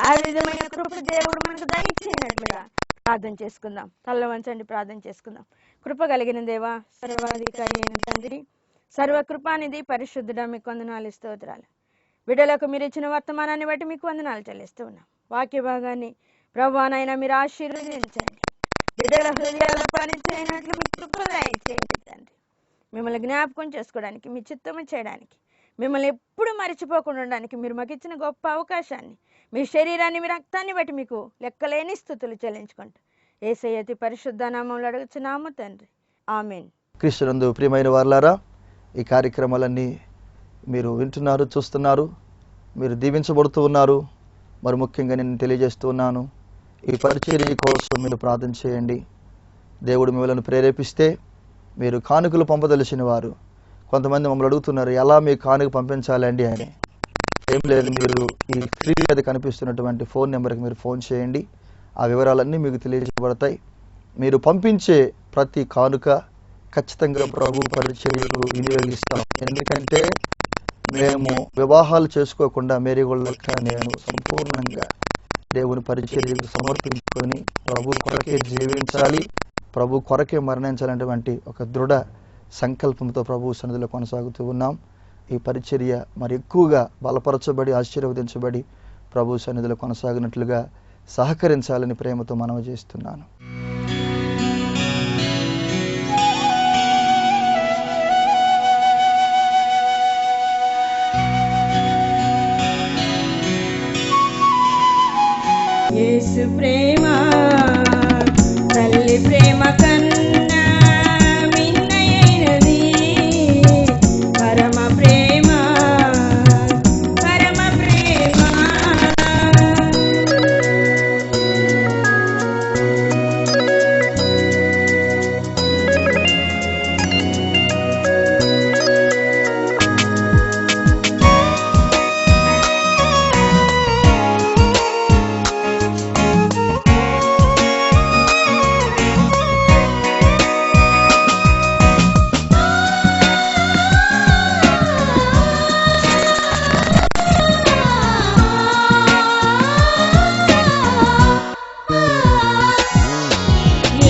ఆ విధమైన కృప దేవుడు మనకు దయచేయనట్లుగా ప్రార్థన చేసుకుందాం. తల్ల వంచండి, ప్రార్థన చేసుకుందాం. కృప కలిగిన దేవా, సర్వాధికారి అయిన తండ్రి, సర్వకృపానిధి, పరిశుద్ధుడా, మీకు వందనాలు, స్తోత్రాలు. బిడ్డలకు మీరు ఇచ్చిన వర్తమానాన్ని బట్టి మీకు వందనాలు చెల్లిస్తూ ఉన్నాం. వాక్య భాగాన్ని ప్రభువానైనా మీరు ఆశీర్వదించండి. బిడ్డల హృదయాల పని చేయనట్లు మీకు కృప దయచేయండి తండ్రి. మిమ్మల్ని జ్ఞాపకం చేసుకోవడానికి, మీ చిత్తము చేయడానికి, మిమ్మల్ని ఎప్పుడు మరిచిపోకుండా ఉండడానికి మీరు మాకు ఇచ్చిన గొప్ప అవకాశాన్ని, మీ శరీరాన్ని, మీ రక్తాన్ని బట్టి మీకు లెక్కలేని స్తుతులు చెల్లించుకుంటూ యేసయ్య అతి పరిశుద్ధ నామములో అడుగుచున్నాము తండ్రి, ఆమేన్. క్రీస్తునందు ప్రియమైన వారలారా, ఈ కార్యక్రమాలన్నీ మీరు వింటున్నారు, చూస్తున్నారు, మీరు దీవించబడుతూ ఉన్నారు. మరి ముఖ్యంగా నేను తెలియజేస్తూ ఉన్నాను, ఈ పరిచర్య కోసం మీరు ప్రార్థన చేయండి. దేవుడు మిమ్మల్ని ప్రేరేపిస్తే మీరు కానుకలు పంపదలిచిన వారు కొంతమంది మమ్మల్ని అడుగుతున్నారు, ఎలా మీ కానుక పంపించాలండి అని. ఏం లేదు, మీరు ఈ స్క్రీన్ మీద కనిపిస్తున్నటువంటి ఫోన్ నెంబర్కి మీరు ఫోన్ చేయండి. ఆ వివరాలన్నీ మీకు తెలియజేయబడతాయి. మీరు పంపించే ప్రతి కానుక ఖచ్చితంగా ప్రభు పరిచర్యలు వినియోగిస్తాం. ఎందుకంటే మేము వివాహాలు చేసుకోకుండా మేరీగోళ్ళ నేను సంపూర్ణంగా దేవుని పరిచర్యకు సమర్పించుకొని ప్రభు కొరకే జీవించాలి, ప్రభు కొరకే మరణించాలనేటువంటి ఒక దృఢ సంకల్పంతో ప్రభు సన్నిధిలో కొనసాగుతూ ఉన్నాం. ఈ పరిచర్య మరి ఎక్కువగా బలపరచబడి ఆశీర్వదించబడి ప్రభు సన్నిధిలో కొనసాగినట్లుగా సహకరించాలని ప్రేమతో మనవి చేస్తున్నాను. యేసు ప్రేమ తల్లి ప్రేమ కన్నా మిన్నయైనది, పరమ ప్రేమ పరమ ప్రేమ.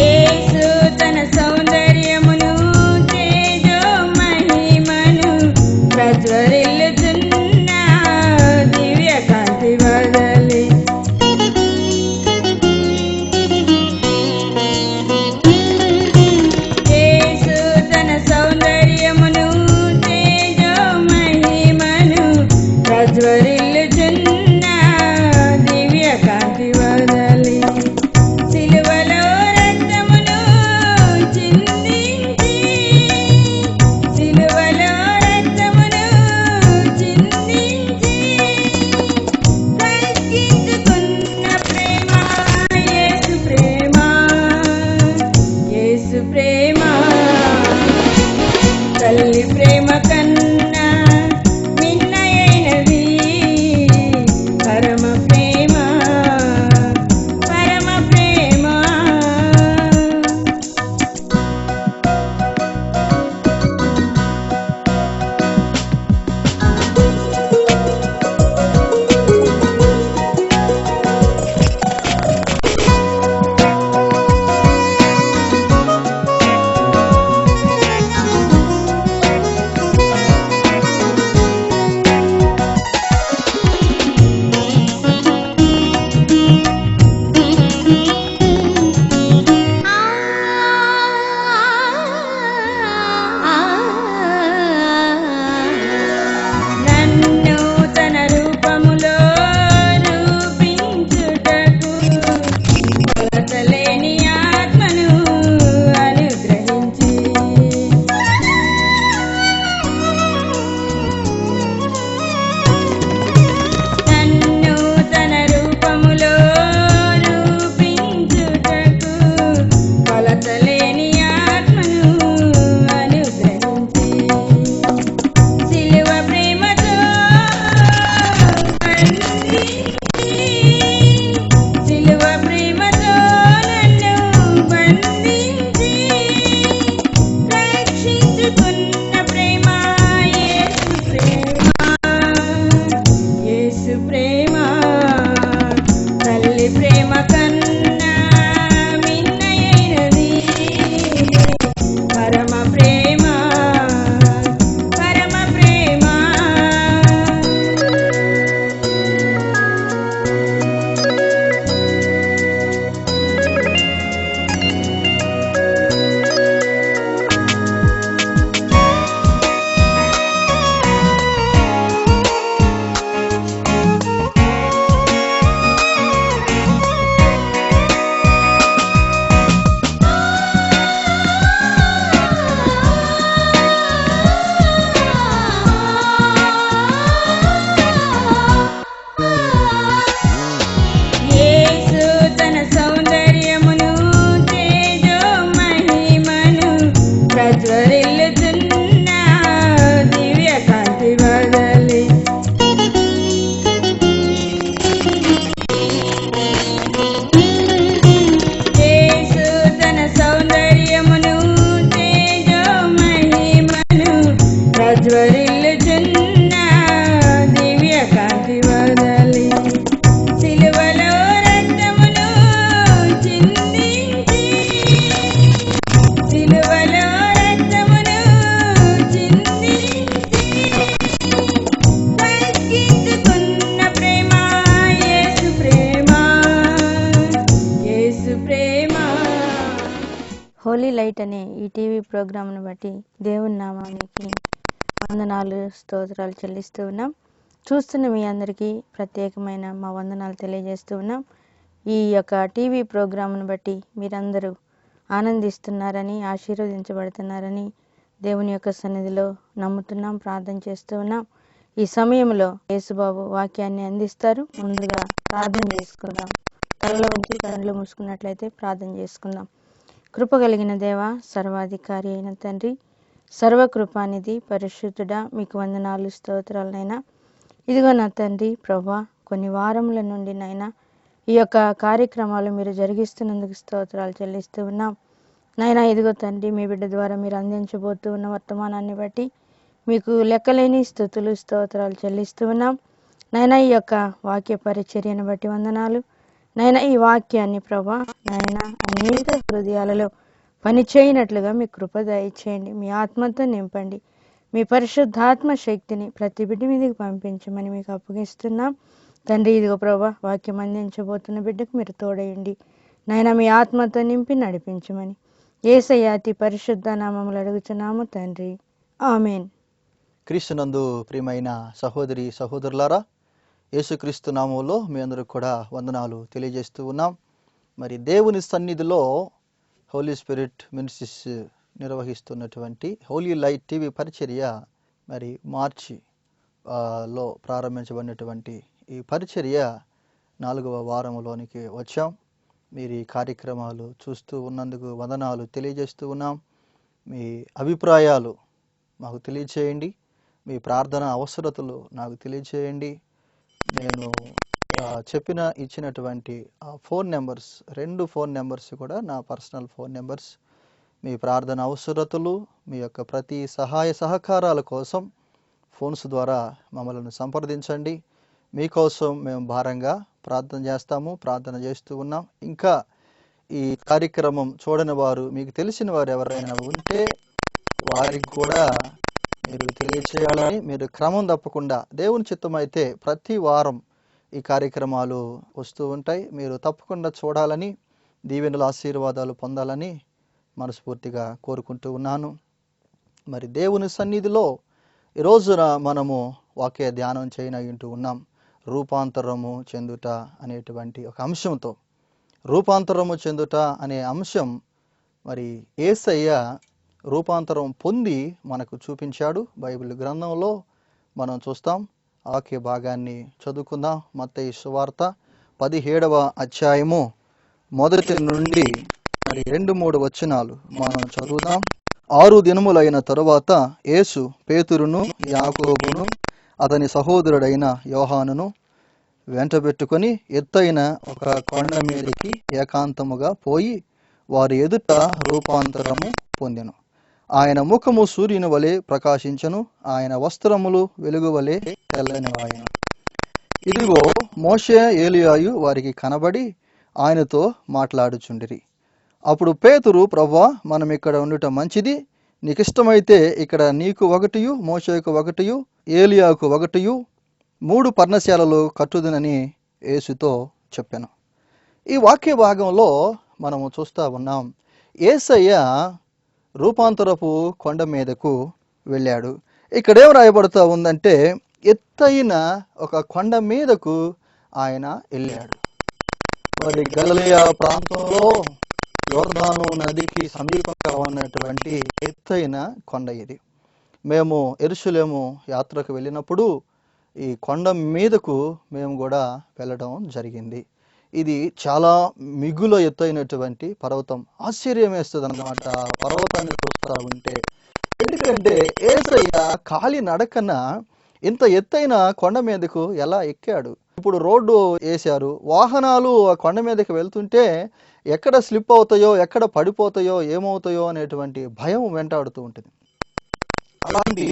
యేసు తన సౌందర్యమును తేజో మహిమను ప్రజ్వరిల్లుతున్న దివ్య కాంతి వదలి, యేసు తన సౌందర్యమును తేజో మహిమను ప్రజ్వరిల్లుతున్న దివ్య కాంతి వదలి, సిలువలో రక్తమును చిందించి, సిలువలో రక్తమును చిందించి తగ్గించుకున్న ప్రేమ యేసు ప్రేమ, యేసు ప్రేమ తల్లి ప్రేమ కన్నా మిన్నయైనది, పరమ ప్రేమ పరమ ప్రేమ. లైట్ అనే ఈ టీవీ ప్రోగ్రాంను బట్టి దేవుని నామానికి వందనాలు స్తోత్రాలు చెల్లిస్తూ ఉన్నాం. చూస్తున్న మీ అందరికీ ప్రత్యేకమైన మా వందనాలు తెలియజేస్తూ ఉన్నాం. ఈ యొక్క టీవీ ప్రోగ్రాంను బట్టి మీరందరూ ఆనందిస్తున్నారని, ఆశీర్వదించబడుతున్నారని దేవుని యొక్క సన్నిధిలో నమ్ముతున్నాం, ప్రార్థన చేస్తూ ఉన్నాం. ఈ సమయంలో యేసుబాబు వాక్యాన్ని అందిస్తారు. ముందుగా ప్రార్థన చేసుకుందాం. తలలో ఉంచి కళ్ళు మూసుకున్నట్లయితే ప్రార్థన చేసుకుందాం. కృప కలిగిన దేవ, సర్వాధికారి అయిన తండ్రి, సర్వకృపానిధి, పరిశుద్ధుడా, మీకు వందనాలు స్తోత్రాలనైనా. ఇదిగో నా తండ్రి ప్రభా, కొన్ని వారముల నుండి నైనా ఈ యొక్క కార్యక్రమాలు మీరు జరిగిస్తున్నందుకు స్తోత్రాలు చెల్లిస్తూ ఉన్నాం. నైనా ఇదిగో తండ్రి, మీ బిడ్డ ద్వారా మీరు అందించబోతూ ఉన్న వర్తమానాన్ని బట్టి మీకు లెక్కలేని స్తుతులు స్తోత్రాలు చెల్లిస్తూ ఉన్నాం. నైనా ఈ యొక్క వాక్య పరిచర్యను బట్టి వందనాలు. నైనా ఈ వాక్యాన్ని ప్రభా నైనా అనేక హృదయాలలో పనిచేయనట్లుగా మీ కృప దయచేయండి. మీ ఆత్మతో నింపండి. మీ పరిశుద్ధాత్మ శక్తిని ప్రతి బిడ్డ మీదకి పంపించమని మీకు అప్పగిస్తున్నాం తండ్రి. ఇదిగో ప్రభా, వాక్యం అందించబోతున్న బిడ్డకు మీరు తోడయండి. నైనా మీ ఆత్మతో నింపి నడిపించమని యేసయ్య అతి పరిశుద్ధ నామములు అడుగుచున్నాము తండ్రి, ఆమేన్. క్రీస్తునందు ప్రియమైన సహోదరి సహోదరులారా, యేసుక్రీస్తు నామంలో మీ అందరూ కూడా వందనాలు తెలియజేస్తూ ఉన్నాం. మరి దేవుని సన్నిధిలో హోలీ స్పిరిట్ మినిస్ట్రీస్ నిర్వహిస్తున్నటువంటి హోలీ లైట్ టీవీ పరిచర్య మరి మార్చి లో ప్రారంభించబడినటువంటి ఈ పరిచర్య 4వ వారంలోనికి వచ్చాం. మీరు ఈ కార్యక్రమాలు చూస్తూ ఉన్నందుకు వందనాలు తెలియజేస్తూ ఉన్నాం. మీ అభిప్రాయాలు మాకు తెలియచేయండి. మీ ప్రార్థన అవసరతలు నాకు తెలియచేయండి. నేను ఇచ్చినటువంటి ఫోన్ నెంబర్స్, 2 ఫోన్ నెంబర్స్ కూడా నా పర్సనల్ ఫోన్ నెంబర్స్. మీ ప్రార్థన అవసరతలు, మీ యొక్క ప్రతి సహాయ సహకారాల కోసం ఫోన్స్ ద్వారా మమ్మల్ని సంప్రదించండి. మీకోసం మేము భారంగా ప్రార్థన చేస్తాము, ప్రార్థన చేస్తూ ఉన్నాం. ఇంకా ఈ కార్యక్రమం చూడని వారు, మీకు తెలిసిన వారు ఎవరైనా ఉంటే వారికి కూడా మీరు తెలియచేయాలని, మీరు క్రమం తప్పకుండా దేవుని చిత్తం అయితే ప్రతి వారం ఈ కార్యక్రమాలు వస్తూ ఉంటాయి. మీరు తప్పకుండా చూడాలని, దీవెనల ఆశీర్వాదాలు పొందాలని మనస్ఫూర్తిగా కోరుకుంటూ ఉన్నాను. మరి దేవుని సన్నిధిలో ఈ రోజున మనము వాక్య ధ్యానం చేయనగింటూ ఉన్నాం. రూపాంతరము చెందుట అనేటువంటి ఒక అంశంతో. రూపాంతరము చెందుట అనే అంశం మరి యేసయ్య రూపాంతరం పొంది మనకు చూపించాడు. బైబిల్ గ్రంథంలో మనం చూస్తాం. వాక్య భాగాన్ని చదువుకుందాం. మత్తయి సువార్త 17వ అధ్యాయము 1 నుండి 2-3 వచనాలు మనం చదువుదాం. 6 దినములైన తరువాత యేసు పేతురును, యాకోబును, అతని సహోదరుడైన యోహానును వెంటబెట్టుకొని ఎత్తైన ఒక కొండ మీదకి ఏకాంతముగా పోయి వారి ఎదుట రూపాంతరము పొందెను. ఆయన ముఖము సూర్యుని వలె ప్రకాశించెను. ఆయన వస్త్రములు వెలుగు వలె తెల్లనివాయెను. ఇదిగో మోషే, ఏలియాయు వారికి కనబడి ఆయనతో మాట్లాడుచుండిరి. అప్పుడు పేతురు, ప్రభువా, మనం ఇక్కడ ఉండటం మంచిది. నీకిష్టమైతే ఇక్కడ నీకు 1, మోషేకు 1, ఏలియాకు 1, 3 పర్ణశాలలు కట్టుదునని యేసుతో చెప్పాను. ఈ వాక్య భాగంలో మనము చూస్తూ ఉన్నాం. యేసయ్య రూపాంతరపు కొండ మీదకు వెళ్ళాడు. ఇక్కడేం రాయబడుతూ ఉందంటే, ఎత్తైన ఒక కొండ మీదకు ఆయన వెళ్ళాడు. మరి గలిలయ ప్రాంతంలో యోర్దాను నదికి సమీపంగా ఉన్నటువంటి ఎత్తైన కొండ ఇది. మేము యెరూషలేము యాత్రకు వెళ్ళినప్పుడు ఈ కొండ మీదకు మేము కూడా వెళ్ళడం జరిగింది. ఇది చాలా మిగుల ఎత్తైనటువంటి పర్వతం. ఆశ్చర్యం వేస్తుంది అన్నమాట పర్వతాన్ని చూస్తూ ఉంటే. ఎందుకంటే యేసయ్య కాలి నడకన ఇంత ఎత్తైన కొండ మీదకు ఎలా ఎక్కాడు? ఇప్పుడు రోడ్డు వేశారు, వాహనాలు ఆ కొండ మీదకి వెళ్తుంటే ఎక్కడ స్లిప్ అవుతాయో, ఎక్కడ పడిపోతాయో, ఏమవుతాయో అనేటువంటి భయం వెంటాడుతూ ఉంటుంది. అలాంటి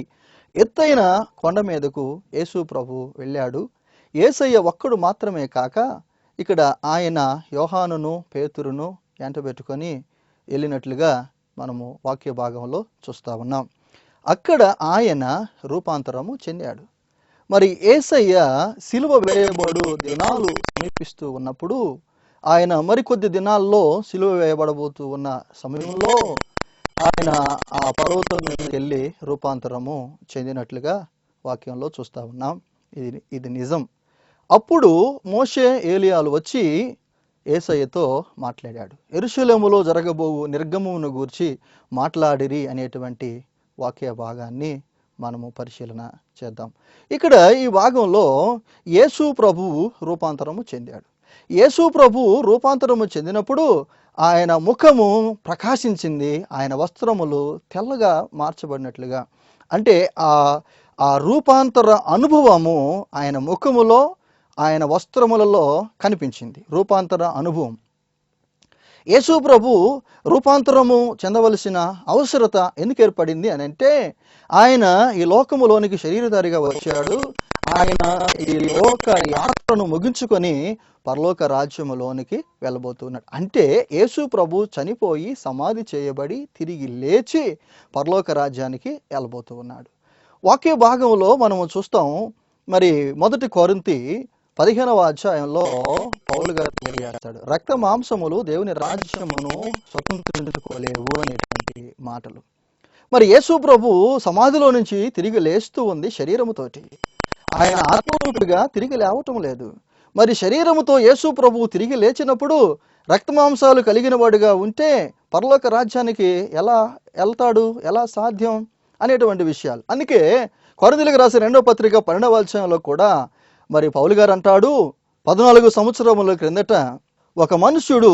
ఎత్తైన కొండ మీదకు యేసు ప్రభు వెళ్ళాడు. యేసయ్య ఒక్కడు మాత్రమే కాక ఇక్కడ ఆయన యోహానును, పేతురును వెంటబెట్టుకొని వెళ్ళినట్లుగా మనము వాక్య భాగంలో చూస్తూ ఉన్నాం. అక్కడ ఆయన రూపాంతరము చెందాడు. మరి యేసయ్య సిలువ వేయబడు దినాలు సమీపిస్తూ ఉన్నప్పుడు, ఆయన మరికొద్ది దినాల్లో సిలువ వేయబడబోతూ ఉన్న సమయంలో ఆయన ఆ పర్వతం మీదకి వెళ్ళి రూపాంతరము చెందినట్లుగా వాక్యంలో చూస్తా ఉన్నాం. ఇది నిజం. అప్పుడు మోషే ఏలియాలు వచ్చి యేసయ్యతో మాట్లాడాడు. యెరూషలేములో జరగబోవు నిర్గమమును గూర్చి మాట్లాడిరి అనేటువంటి వాక్య భాగాన్ని మనము పరిశీలన చేద్దాం. ఇక్కడ ఈ భాగంలో యేసు ప్రభువు రూపాంతరము చెందాడు. యేసు ప్రభువు రూపాంతరము చెందినప్పుడు ఆయన ముఖము ప్రకాశించింది, ఆయన వస్త్రములు తెల్లగా మార్చబడినట్లుగా. అంటే ఆ రూపాంతర అనుభవము ఆయన ముఖములో, ఆయన వస్త్రములలో కనిపించింది. రూపాంతర అనుభవం. యేసు ప్రభు రూపాంతరము చెందవలసిన అవసరత ఎందుకు ఏర్పడింది అని అంటే, ఆయన ఈ లోకములోనికి శరీరధారిగా వచ్చాడు. ఆయన ఈ లోక యాత్రను ముగించుకొని పరలోక రాజ్యములోనికి వెళ్ళబోతున్నాడు. అంటే యేసు ప్రభు చనిపోయి సమాధి చేయబడి తిరిగి లేచి పరలోక రాజ్యానికి వెళ్ళబోతూ ఉన్నాడు. వాక్య భాగంలో మనము చూస్తాం. మరి 1 కొరింథీ 15వ అధ్యాయంలో పౌలు గారు తెలియజేస్తాడు, రక్త మాంసములు దేవుని రాజ్యమును స్వతంత్రించుకోలేవు అనేటువంటి మాటలు. మరి యేసు ప్రభు సమాధిలో నుంచి తిరిగి లేస్తూ ఉంది శరీరముతోటి. ఆయన ఆత్మరూపిగా తిరిగి లేవటం లేదు. మరి శరీరముతో యేసు ప్రభువు తిరిగి లేచినప్పుడు రక్త మాంసాలు కలిగిన వాడుగా ఉంటే పరలోక రాజ్యానికి ఎలా వెళ్తాడు, ఎలా సాధ్యం అనేటువంటి విషయాలు. అందుకే కొరింథీయులకు రాసిన 2వ పత్రిక 12వ అధ్యాయంలో కూడా మరి పౌలు గారు అంటాడు, 14 సంవత్సరముల క్రిందట ఒక మనుష్యుడు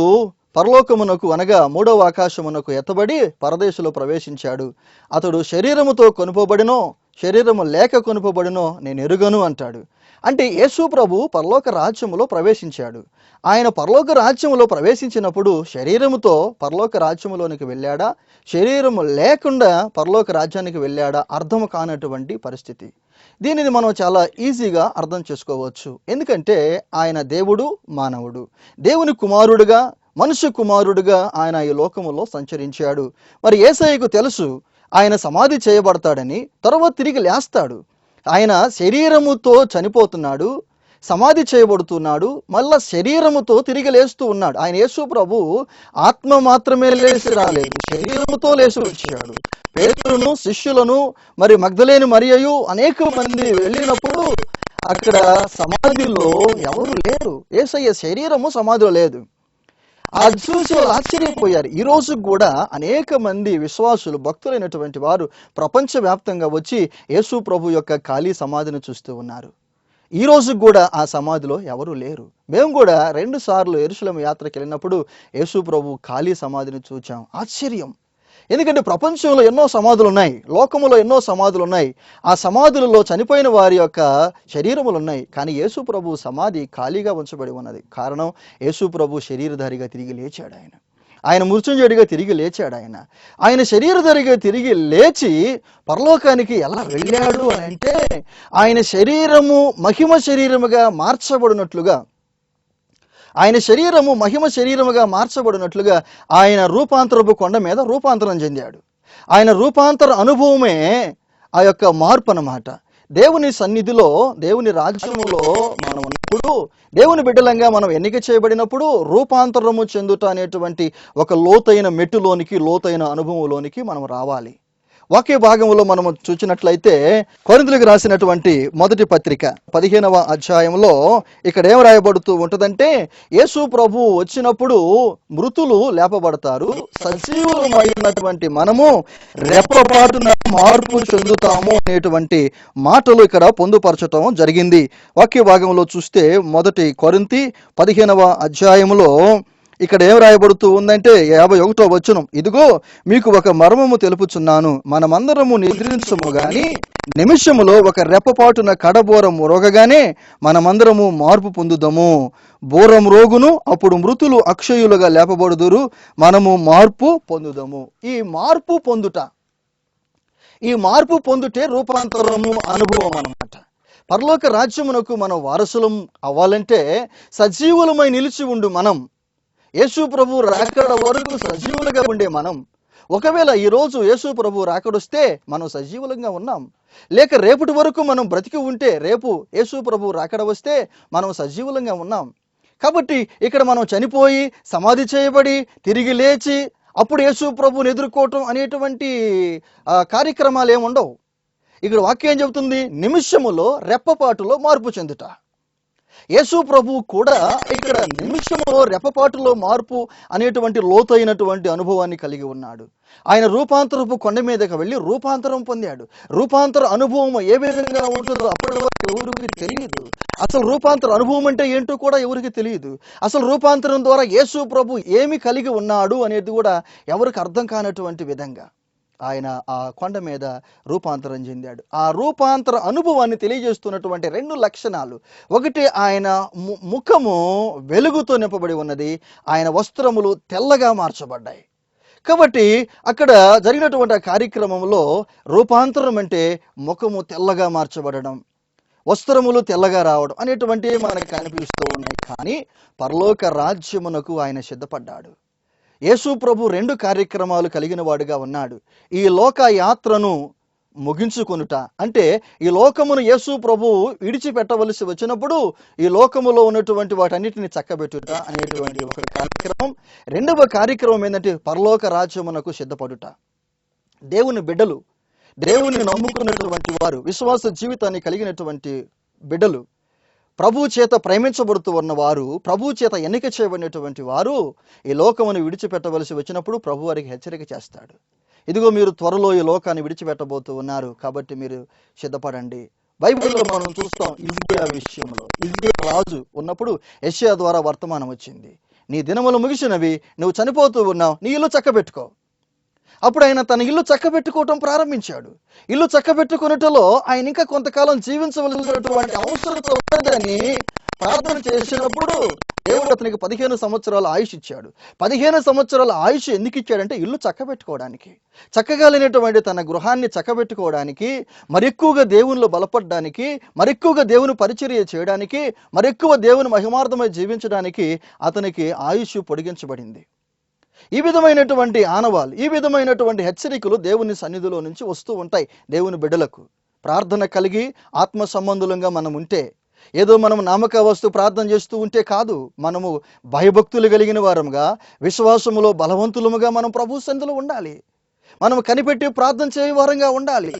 పరలోకమునకు అనగా 3వ ఆకాశమునకు ఎత్తబడి పరదేశంలో ప్రవేశించాడు. అతడు శరీరముతో కొనుపబడినో శరీరము లేక కొనుపబడినో నేను ఎరుగను అంటాడు. అంటే యేసు ప్రభు పరలోక రాజ్యములో ప్రవేశించాడు. ఆయన పరలోక రాజ్యములో ప్రవేశించినప్పుడు శరీరముతో పరలోక రాజ్యములోనికి వెళ్ళాడా, శరీరము లేకుండా పరలోక రాజ్యానికి వెళ్ళాడా అర్థం కానటువంటి పరిస్థితి. దీనిని మనం చాలా ఈజీగా అర్థం చేసుకోవచ్చు. ఎందుకంటే ఆయన దేవుడు, మానవుడు. దేవుని కుమారుడుగా, మనుష్య కుమారుడుగా ఆయన ఈ లోకములో సంచరించాడు. మరి యేసయ్యకు తెలుసు ఆయన సమాధి చేయబడతాడని, తర్వాత తిరిగి లేస్తాడు. ఆయన శరీరముతో చనిపోతున్నాడు, సమాధి చేయబడుతున్నాడు, మళ్ళా శరీరముతో తిరిగి లేస్తూ ఉన్నాడు. ఆయన యేసు ప్రభు ఆత్మ మాత్రమే లేచి రాలేదు, శరీరముతో లేచి వచ్చాడు. పేతురును, శిష్యులను, మరి మగ్దలేని మరియయు అనేక మంది వెళ్ళినప్పుడు అక్కడ సమాధిలో ఎవరు లేరు. యేసయ్య శరీరము సమాధిలో లేదు. అది చూసి వాళ్ళు ఆశ్చర్యపోయారు. ఈ రోజు కూడా అనేక మంది విశ్వాసులు, భక్తులైనటువంటి వారు ప్రపంచవ్యాప్తంగా వచ్చి యేసు ప్రభు యొక్క ఖాళీ సమాధిని చూస్తూ ఉన్నారు. ఈ రోజు కూడా ఆ సమాధిలో ఎవరు లేరు. మేము కూడా 2 సార్లు యెరూషలేము యాత్రకు వెళ్ళినప్పుడు యేసు ప్రభు ఖాళీ సమాధిని చూచాం. ఆశ్చర్యం. ఎందుకంటే ప్రపంచంలో ఎన్నో సమాధులు ఉన్నాయి, లోకములో ఎన్నో సమాధులు ఉన్నాయి. ఆ సమాధులలో చనిపోయిన వారి యొక్క శరీరములు ఉన్నాయి. కానీ యేసు ప్రభు సమాధి ఖాళీగా ఉంచబడి ఉన్నది. కారణం యేసు ప్రభు శరీరధారిగా తిరిగి లేచాడు. ఆయన మృత్యుంజయుడిగా తిరిగి లేచాడు. ఆయన శరీరధారిగా తిరిగి లేచి పరలోకానికి ఎలా వెళ్ళాడు అని అంటే, ఆయన శరీరము మహిమ శరీరముగా మార్చబడినట్లుగా, ఆయన శరీరము మహిమ శరీరముగా మార్చబడినట్లుగా ఆయన రూపాంతరపు కొండ మీద రూపాంతరం చెందాడు. ఆయన రూపాంతర అనుభవమే ఆ యొక్క మార్పు అన్నమాట. దేవుని సన్నిధిలో, దేవుని రాజ్యములో మనం ఉన్నప్పుడు, దేవుని బిడ్డలంగా మనం ఎన్నిక చేయబడినప్పుడు రూపాంతరము చెందుట అనేటువంటి ఒక లోతైన మెట్టులోనికి, లోతైన అనుభవంలోనికి మనం రావాలి. వాక్య భాగంలో మనము చూసినట్లయితే కొరింథీయులకు రాసినటువంటి 1 పత్రిక 15వ అధ్యాయంలో ఇక్కడ ఏం రాయబడుతూ ఉంటుందంటే, యేసు ప్రభు వచ్చినప్పుడు మృతులు లేపబడతారు, సజీవులమైనటువంటి మనము రెప్పపాటున మార్పు చెందుతాము అనేటువంటి మాటలు ఇక్కడ పొందుపరచటం జరిగింది. వాక్య భాగంలో చూస్తే 1 కొరింథీ 15వ అధ్యాయంలో ఇక్కడ ఏం రాయబడుతూ ఉందంటే 51వ వచనం, ఇదిగో మీకు ఒక మర్మము తెలుపుచున్నాను, మనమందరము నిద్రించము గాని నిమిషములో ఒక రెప్పపాటున కడబోరం మ్రోగగానే మనమందరము మార్పు పొందుదము. బోరం రోగును, అప్పుడు మృతులు అక్షయులుగా లేపబడుదురు, మనము మార్పు పొందుదము. ఈ మార్పు పొందుటే రూపాంతరము అనుభవం అన్నమాట. పరలోక రాజ్యమునకు మనం వారసులం అవ్వాలంటే సజీవులమై నిలిచి ఉండు మనం, యేసు ప్రభు రాకడ వరకు సజీవులుగా ఉండే మనం, ఒకవేళ ఈరోజు యేసు ప్రభు రాకడొస్తే మనం సజీవులంగా ఉన్నాం, లేక రేపటి వరకు మనం బ్రతికి ఉంటే రేపు యేసు ప్రభు రాకడ వస్తే మనం సజీవులంగా ఉన్నాం. కాబట్టి ఇక్కడ మనం చనిపోయి సమాధి చేయబడి తిరిగి లేచి అప్పుడు యేసు ప్రభువుని ఎదుర్కోవటం అనేటువంటి కార్యక్రమాలు ఏముండవు. ఇక్కడ వాక్యం ఏం చెబుతుంది? నిమిషములో రెప్పపాటులో మార్పు చెందుట. యేసు ప్రభువు కూడా ఇక్కడ నిమిషంలో రెప్పపాటులో మార్పు అనేటువంటి లోతైనటువంటి అనుభవాన్ని కలిగి ఉన్నాడు. ఆయన రూపాంతరపు కొండ మీదకి వెళ్ళి రూపాంతరం పొందాడు. రూపాంతర అనుభవం ఏ విధంగా ఉంటుందో అప్పటి వరకు ఎవరికి తెలియదు. అసలు రూపాంతర అనుభవం అంటే ఏంటో కూడా ఎవరికి తెలియదు. అసలు రూపాంతరం ద్వారా యేసు ప్రభు ఏమి కలిగి ఉన్నాడు అనేది కూడా ఎవరికి అర్థం కానటువంటి విధంగా ఆయన ఆ కొండ మీద రూపాంతరం చెందాడు. ఆ రూపాంతర అనుభవాన్ని తెలియజేస్తున్నటువంటి 2 లక్షణాలు. ఒకటి, ఆయన ముఖము వెలుగుతో నింపబడి ఉన్నది, ఆయన వస్త్రములు తెల్లగా మార్చబడ్డాయి. కాబట్టి అక్కడ జరిగినటువంటి కార్యక్రమంలో రూపాంతరం అంటే ముఖము తెల్లగా మార్చబడడం, వస్త్రములు తెల్లగా రావడం అనేటువంటివి మనకు కనిపిస్తూ ఉన్నాయి. కానీ పరలోక రాజ్యమునకు ఆయన సిద్ధపడ్డాడు. యేసు ప్రభు 2 కార్యక్రమాలు కలిగిన వాడుగా ఉన్నాడు. ఈ లోక యాత్రను ముగించుకొనుట అంటే ఈ లోకమును యేసు ప్రభు విడిచిపెట్టవలసి వచ్చినప్పుడు ఈ లోకములో ఉన్నటువంటి వాటన్నిటిని చక్కబెట్టుట అనేటువంటి ఒక కార్యక్రమం. 2వ కార్యక్రమం ఏంటంటే పరలోక రాజ్యమునకు సిద్ధపడుట. దేవుని బిడ్డలు, దేవుని నమ్ముకున్నటువంటి వారు, విశ్వాస జీవితాన్ని కలిగినటువంటి బిడ్డలు, ప్రభు చేత ప్రేమించబడుతూ ఉన్నవారు, ప్రభు చేత ఎన్నిక చేయబడినటువంటి వారు ఈ లోకమును విడిచిపెట్టవలసి వచ్చినప్పుడు ప్రభు వారికి హెచ్చరిక చేస్తాడు. ఇదిగో మీరు త్వరలో ఈ లోకాన్ని విడిచిపెట్టబోతూ ఉన్నారు, కాబట్టి మీరు సిద్ధపడండి. బైబిల్లో మనం చూస్తాం, హిజ్కియా విషయంలో హిజ్కియా రాజు ఉన్నప్పుడు యెషయా ద్వారా వర్తమానం వచ్చింది, నీ దినములు ముగిసినవి, నువ్వు చనిపోతూ ఉన్నావు, నీ ఇల్లు చక్కబెట్టుకో. అప్పుడు ఆయన తన ఇల్లు చక్కబెట్టుకోవటం ప్రారంభించాడు. ఇల్లు చక్కబెట్టుకున్నట్లో ఆయన ఇంకా కొంతకాలం జీవించవలసినటువంటి అవసరత ఉన్నదని ప్రార్థన చేసినప్పుడు దేవుడు అతనికి 15 సంవత్సరాల ఆయుష్ ఇచ్చాడు. 15 సంవత్సరాల ఆయుష్ ఎందుకు ఇచ్చాడంటే ఇల్లు చక్కబెట్టుకోవడానికి, చక్కగా లేనటువంటి తన గృహాన్ని చక్కబెట్టుకోవడానికి, మరెక్కువగా దేవునిలో బలపడడానికి, మరెక్కువగా దేవుని పరిచర్య చేయడానికి, మరెక్కువ దేవుని మహిమార్థమై జీవించడానికి అతనికి ఆయుష్ పొడిగించబడింది. ఈ విధమైనటువంటి ఆనవాలు, ఈ విధమైనటువంటి హెచ్చరికలు దేవుని సన్నిధిలో నుంచి వస్తూ ఉంటాయి దేవుని బిడ్డలకు. ప్రార్థన కలిగి ఆత్మ సంబంధులంగా మనం ఉంటే, ఏదో మనం నామక వస్తు ప్రార్థన చేస్తూ ఉంటే కాదు, మనము భయభక్తులు కలిగిన వారముగా, విశ్వాసములో బలవంతులముగా మనం ప్రభు సన్నిధిలో ఉండాలి. మనం కనిపెట్టి ప్రార్థన చేయ వారంగా ఉండాలి.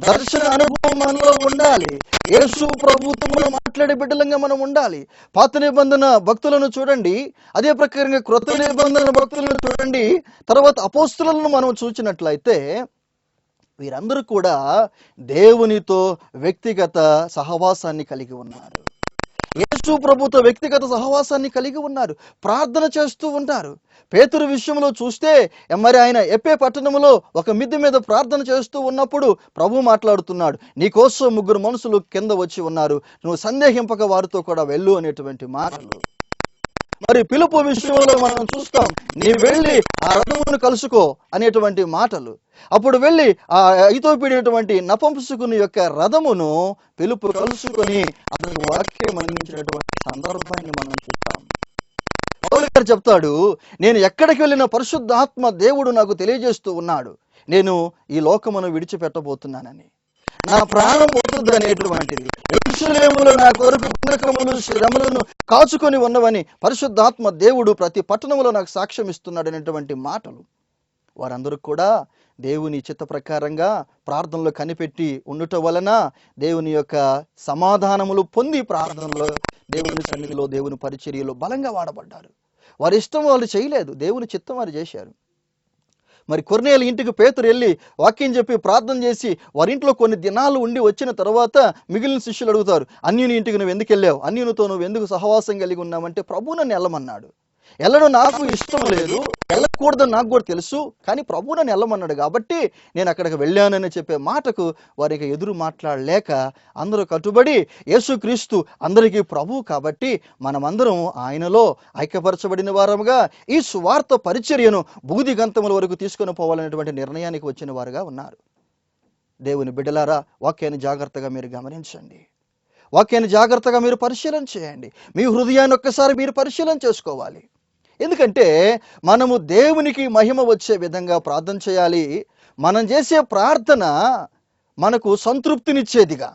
దర్శన అనుభవం మనలో ఉండాలి. యేసు ప్రభుత్వంలో మాట్లాడే బిడ్డలంగా మనం ఉండాలి. పాత నిబంధన భక్తులను చూడండి, అదే ప్రకారంగా క్రొత్త నిబంధన భక్తులను చూడండి, తర్వాత అపోస్తులను మనం చూసినట్లయితే వీరందరూ కూడా దేవునితో వ్యక్తిగత సహవాసాన్ని కలిగి ఉన్నారు. యేసు ప్రభుతో వ్యక్తిగత సహవాసాన్ని కలిగి ఉన్నారు, ప్రార్థన చేస్తూ ఉంటారు. పేతురు విషయంలో చూస్తే మరి ఆయన ఎప్పే పట్టణంలో ఒక మిద్దె మీద ప్రార్థన చేస్తూ ఉన్నప్పుడు ప్రభు మాట్లాడుతున్నాడు, నీకోసం 3 మనుషులు కింద వచ్చి ఉన్నారు, నువ్వు సందేహింపక వారితో కూడా వెళ్ళు అనేటువంటి మాటలు. మరి పిలుపు విషయంలో మనం చూస్తాం, నీ వెళ్ళి ఆ రథమును కలుసుకో అనేటువంటి మాటలు. అప్పుడు వెళ్ళి ఆ ఐతోపీడినటువంటి నపుంసకుని యొక్క రథమును పిలుపు కలుసుకొని అతనికి వాక్యం అందించినటువంటి సందర్భాన్ని మనం చూస్తాం. పౌలు గారు చెప్తాడు, నేను ఎక్కడికి వెళ్ళిన పరిశుద్ధాత్మ దేవుడు నాకు తెలియజేస్తూ ఉన్నాడు, నేను ఈ లోకమును విడిచిపెట్టబోతున్నానని. నా ప్రాణం పోతుంది అనేటువంటిది, యెరూషలేములో నా కొరకు బంధకములు శ్రమలను కాచుకొని ఉన్నవని పరిశుద్ధాత్మ దేవుడు ప్రతి పట్టణంలో నాకు సాక్ష్యం ఇస్తున్నాడు అనేటువంటి మాటలు. వారందరూ కూడా దేవుని చిత్త ప్రకారంగా ప్రార్థనలో కనిపెట్టి ఉండటం వలన దేవుని యొక్క సమాధానములు పొంది ప్రార్థనలో, దేవుని సన్నిధిలో, దేవుని పరిచర్యలో బలంగా వాడబడ్డారు. వారి ఇష్టం వాళ్ళు చేయలేదు, దేవుని చిత్తం వారు చేశారు. మరి కొర్నేలు ఇంటికి పేతురు వెళ్ళి వాక్యం చెప్పి ప్రార్థన చేసి వారింట్లో కొన్ని దినాలు ఉండి వచ్చిన తర్వాత మిగిలిన శిష్యులు అడుగుతారు, అన్యుని ఇంటికి నువ్వు ఎందుకు వెళ్ళావు, అన్యునితో నువ్వు ఎందుకు సహవాసం కలిగి ఉన్నావంటే ప్రభు నన్ను వెళ్ళమన్నాడు. వెళ్ళడం నాకు ఇష్టం లేదు, వెళ్ళకూడదని నాకు కూడా తెలుసు, కానీ ప్రభు నన్ను వెళ్ళమన్నాడు కాబట్టి నేను అక్కడికి వెళ్ళానని చెప్పే మాటకు వారికి ఎదురు మాట్లాడలేక అందరూ కట్టుబడి, యేసుక్రీస్తు అందరికీ ప్రభు కాబట్టి మనమందరం ఆయనలో ఐక్యపరచబడిన వారముగా ఈ సువార్త పరిచర్యను బూది గంతముల వరకు తీసుకొని పోవాలనేటువంటి నిర్ణయానికి వచ్చిన వారుగా ఉన్నారు. దేవుని బిడ్డలారా, వాక్యాన్ని జాగ్రత్తగా మీరు గమనించండి, వాక్యాన్ని జాగ్రత్తగా మీరు పరిశీలన చేయండి. మీ హృదయాన్ని ఒక్కసారి మీరు పరిశీలన చేసుకోవాలి. ఎందుకంటే మనము దేవునికి మహిమ వచ్చే విధంగా ప్రార్థన చేయాలి. మనం చేసే ప్రార్థన మనకు సంతృప్తినిచ్చేదిగా,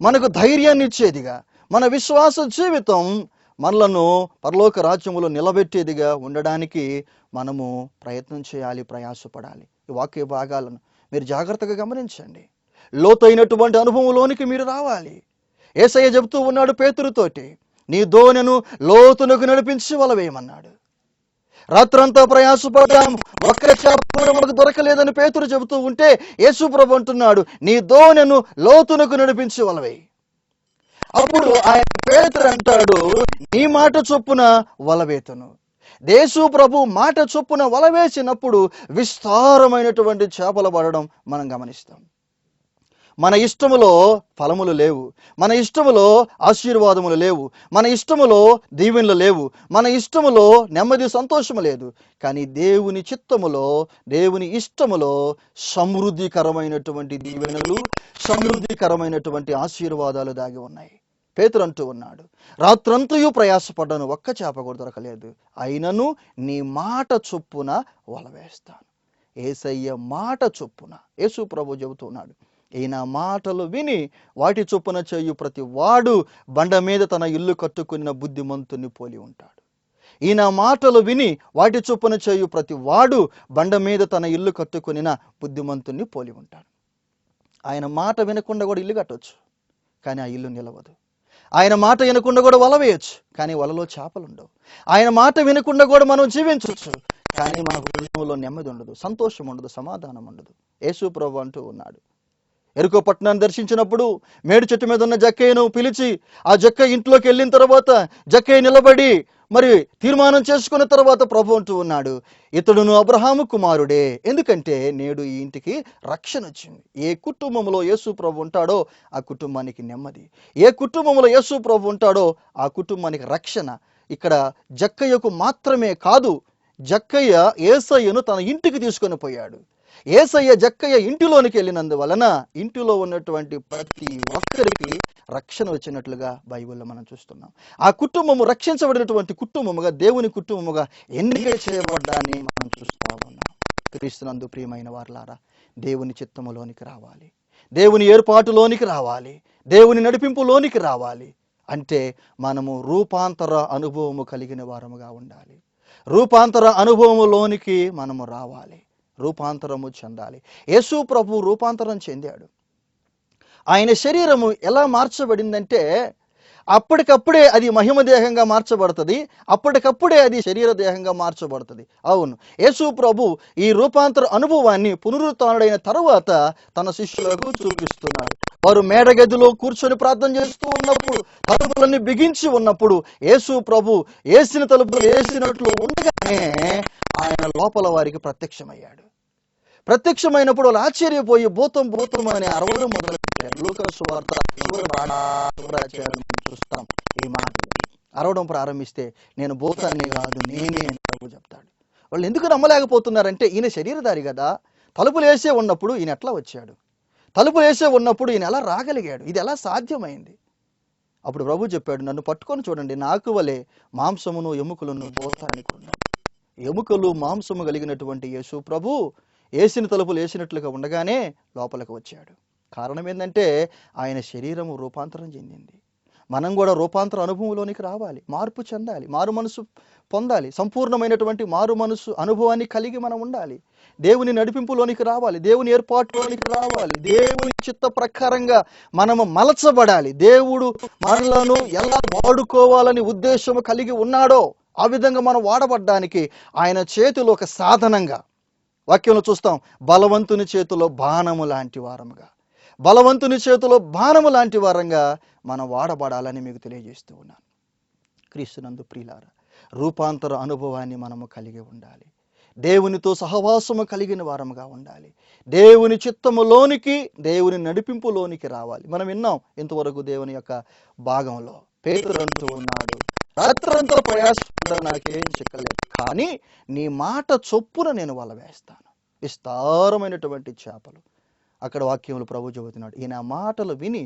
మనకు ధైర్యాన్ని ఇచ్చేదిగా, మన విశ్వాస జీవితం మనలను పరలోక రాజ్యములో నిలబెట్టేదిగా ఉండడానికి మనము ప్రయత్నం చేయాలి, ప్రయాసపడాలి. ఈ వాక్య భాగాలను మీరు జాగ్రత్తగా గమనించండి. లోతైనటువంటి అనుభవంలోనికి మీరు రావాలి. యేసయ్య చెబుతూ ఉన్నాడు పేతురుతోటి, నీ దోణెను లోతునకు నడిపించి వల వేయమన్నాడు. రాత్రంతా ప్రయాసపడ్డాం, ఒక్క చేప కూడా మనకు దొరకలేదని పేతురు చెబుతూ ఉంటే యేసు ప్రభు అంటున్నాడు, నీ దోణెను లోతునకు నడిపించి వల వేయి. అప్పుడు ఆయన పేతురు అంటాడు, నీ మాట చొప్పున వలవేతును. యేసు ప్రభు మాట చొప్పున వల వేసినప్పుడు విస్తారమైనటువంటి చేపలు పడడం మనం గమనిస్తాం. మన ఇష్టములో ఫలములు లేవు, మన ఇష్టములో ఆశీర్వాదములు లేవు, మన ఇష్టములో దీవెనలు లేవు, మన ఇష్టములో నెమ్మది సంతోషము లేదు. కానీ దేవుని చిత్తములో, దేవుని ఇష్టములో సమృద్ధికరమైనటువంటి దీవెనలు, సమృద్ధికరమైనటువంటి ఆశీర్వాదాలు దాగి ఉన్నాయి. పేతురు అంటూ ఉన్నాడు, రాత్రంతయు ప్రయాసపడ్డాను, ఒక్క చేప కూడా దొరకలేదు, అయినను నీ మాట చొప్పున వల వేస్తాను. యేసయ్య మాట చొప్పున యేసు ప్రభు చెబుతున్నాడు, ఈయన మాటలు విని వాటి చొప్పున చేయు ప్రతి వాడు బండ మీద తన ఇల్లు కట్టుకున్న బుద్ధిమంతుని పోలి ఉంటాడు. ఈయన మాటలు విని వాటి చొప్పున చేయు ప్రతి వాడు బండ మీద తన ఇల్లు కట్టుకున్న బుద్ధిమంతుని పోలి ఉంటాడు. ఆయన మాట వినకుండా కూడా ఇల్లు కట్టవచ్చు, కానీ ఆ ఇల్లు నిలవదు. ఆయన మాట వినకుండా కూడా వల వేయచ్చు, కానీ వలలో చేపలు ఉండవు. ఆయన మాట వినకుండా కూడా మనం జీవించవచ్చు, కానీ మన హృదయంలో నెమ్మది ఉండదు, సంతోషం ఉండదు, సమాధానం ఉండదు. యేసు ప్రభు అంటూ ఉన్నాడు, ఎరుకో పట్టణాన్ని దర్శించినప్పుడు మేడు చెట్టు మీద ఉన్న జక్కయ్యను పిలిచి, ఆ జక్కయ్య ఇంట్లోకి వెళ్ళిన తర్వాత జక్కయ్య నిలబడి మరి తీర్మానం చేసుకున్న తర్వాత ప్రభు అంటూ ఉన్నాడు, ఇతడును అబ్రహాము కుమారుడే, ఎందుకంటే నేడు ఈ ఇంటికి రక్షణ వచ్చింది. ఏ కుటుంబంలో యేసు ప్రభు ఉంటాడో ఆ కుటుంబానికి నెమ్మది, ఏ కుటుంబంలో యేసు ప్రభు ఉంటాడో ఆ కుటుంబానికి రక్షణ. ఇక్కడ జక్కయ్యకు మాత్రమే కాదు, జక్కయ్య యేసయ్యను తన ఇంటికి తీసుకొని పోయాడు. యేసయ్య జక్కయ్య ఇంటిలోనికి వెళ్ళినందువలన ఇంటిలో ఉన్నటువంటి ప్రతి ఒక్కరికి రక్షణ వచ్చినట్లుగా బైబిల్లో మనం చూస్తున్నాం. ఆ కుటుంబము రక్షించబడినటువంటి కుటుంబముగా, దేవుని కుటుంబముగా ఎన్నిక చేయబడ్డాన్ని మనం చూస్తా ఉన్నాం. క్రీస్తునందు ప్రియమైన వారలారా, దేవుని చిత్తములోనికి రావాలి, దేవుని ఏర్పాటులోనికి రావాలి, దేవుని నడిపింపులోనికి రావాలి. అంటే మనము రూపాంతర అనుభవము కలిగిన వారముగా ఉండాలి. రూపాంతర అనుభవములోనికి మనము రావాలి, రూపాంతరము చెందాలి. యేసు ప్రభు రూపాంతరం చెందాడు. ఆయన శరీరము ఎలా మార్చబడిందంటే అప్పటికప్పుడే అది మహిమ దేహంగా మార్చబడుతుంది, అప్పటికప్పుడే అది శరీర దేహంగా మార్చబడుతుంది. అవును, యేసు ప్రభు ఈ రూపాంతర అనుభవాన్ని పునరుత్థానుడైన తరువాత తన శిష్యులకు చూపిస్తున్నాడు. వారు మేడగదిలో కూర్చొని ప్రార్థన చేస్తూ ఉన్నప్పుడు, తలుపులన్నీ బిగించి ఉన్నప్పుడు యేసు ప్రభు వేసిన తలుపులు వేసినట్లు ఉండగానే ఆయన లోపల వారికి ప్రత్యక్షమయ్యాడు. ప్రత్యక్షమైనప్పుడు వాళ్ళు ఆశ్చర్యపోయి భూతం భూతం అని అరవడం మొదలుపెట్టారు. లూకా సువార్త చూస్తాం ఈ మాటలు. అరవడం ప్రారంభిస్తే నేను భూతాన్ని కాదు నేనే అని ప్రభు చెప్తాడు. వాళ్ళు ఎందుకు నమ్మలేకపోతున్నారంటే ఈయన శరీరధారి కదా, తలుపులు వేసే ఉన్నప్పుడు ఈయన ఎట్లా వచ్చాడు, తలుపులు వేసే ఉన్నప్పుడు ఈయన ఎలా రాగలిగాడు, ఇది ఎలా సాధ్యమైంది? అప్పుడు ప్రభు చెప్పాడు, నన్ను పట్టుకొని చూడండి, నాకు వలె మాంసమును ఎముకలను పోతారనుకున్నాను. ఎముకలు మాంసము కలిగినటువంటి యేసు ప్రభు వేసిన తలుపులు వేసినట్లుగా ఉండగానే లోపలికి వచ్చాడు. కారణం ఏంటంటే ఆయన శరీరము రూపాంతరం చెందింది. మనం కూడా రూపాంతర అనుభవంలోనికి రావాలి, మార్పు చెందాలి, మారు మనసు పొందాలి, సంపూర్ణమైనటువంటి మారు మనసు అనుభవాన్ని కలిగి మనం ఉండాలి. దేవుని నడిపింపులోనికి రావాలి, దేవుని ఏర్పాటులోనికి రావాలి, దేవుని చిత్త ప్రకారంగా మనము మలచబడాలి. దేవుడు మనలను ఎలా వాడుకోవాలని ఉద్దేశము కలిగి ఉన్నాడో ఆ విధంగా మనం వాడబడ్డానికి ఆయన చేతిలో ఒక సాధనంగా, వాక్యంలో చూస్తాం, బలవంతుని చేతిలో బాణము లాంటి వారముగా, బలవంతుని చేతిలో బాణము లాంటి వారంగా మనం వాడబడాలని మీకు తెలియజేస్తూ ఉన్నాను. క్రీస్తునందు ప్రియులారా, రూపాంతర అనుభవాన్ని మనము కలిగి ఉండాలి, దేవునితో సహవాసము కలిగిన వారముగా ఉండాలి, దేవుని చిత్తములోనికి, దేవుని నడిపింపులోనికి రావాలి. మనం విన్నాం ఇంతవరకు దేవుని యొక్క భాగంలో పేతురు అంటూ ఉన్నాడు, రాత్రంతా ప్రయాసపడ్డా నాకేం చిక్కలేదు, కానీ నీ మాట చొప్పున నేను వల వేస్తాను. విస్తారమైనటువంటి చేపలు. అక్కడ వాక్యములు ప్రభు చెబుతున్నాడు, ఈయన మాటలు విని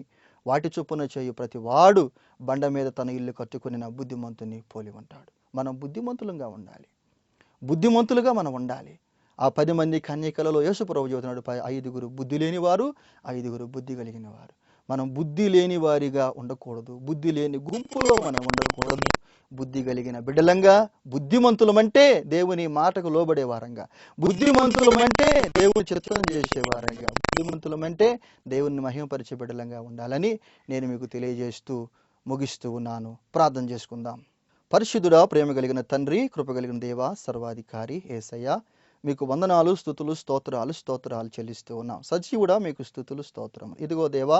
వాటి చొప్పున చేయు ప్రతి వాడు బండ మీద తన ఇల్లు కట్టుకుని నా బుద్ధిమంతుని పోలి ఉంటాడు. మనం బుద్ధిమంతులుగా ఉండాలి, బుద్ధిమంతులుగా మనం ఉండాలి. ఆ 10 మంది కన్యకలలో యేసు ప్రభు చెబుతున్నాడు, 5 బుద్ధి లేని వారు, 5 బుద్ధి కలిగిన వారు. మనం బుద్ధి లేని వారిగా ఉండకూడదు, బుద్ధి లేని గుంపులో మనం ఉండకూడదు, బుద్ధి కలిగిన బిడ్డలంగా, బుద్ధిమంతులమంటే దేవుని మాటకు లోబడే వారంగా, బుద్ధిమంతులమంటే దేవుని చిత్తం చేసేవారంగా, బుద్ధిమంతులమంటే దేవుని మహిమపరిచే బిడ్డలంగా ఉండాలని నేను మీకు తెలియజేస్తూ ముగిస్తూ ఉన్నాను. ప్రార్థన చేసుకుందాం. పరిశుద్ధుడా, ప్రేమ కలిగిన తండ్రి, కృప కలిగిన దేవ, సర్వాధికారి యేసయ్య, మీకు వందనాలు, స్తుతులు, స్తోత్రాలు చెల్లిస్తూ ఉన్నాం. సజీవుడా, మీకు స్తుతులు, స్తోత్రం. ఇదిగో దేవా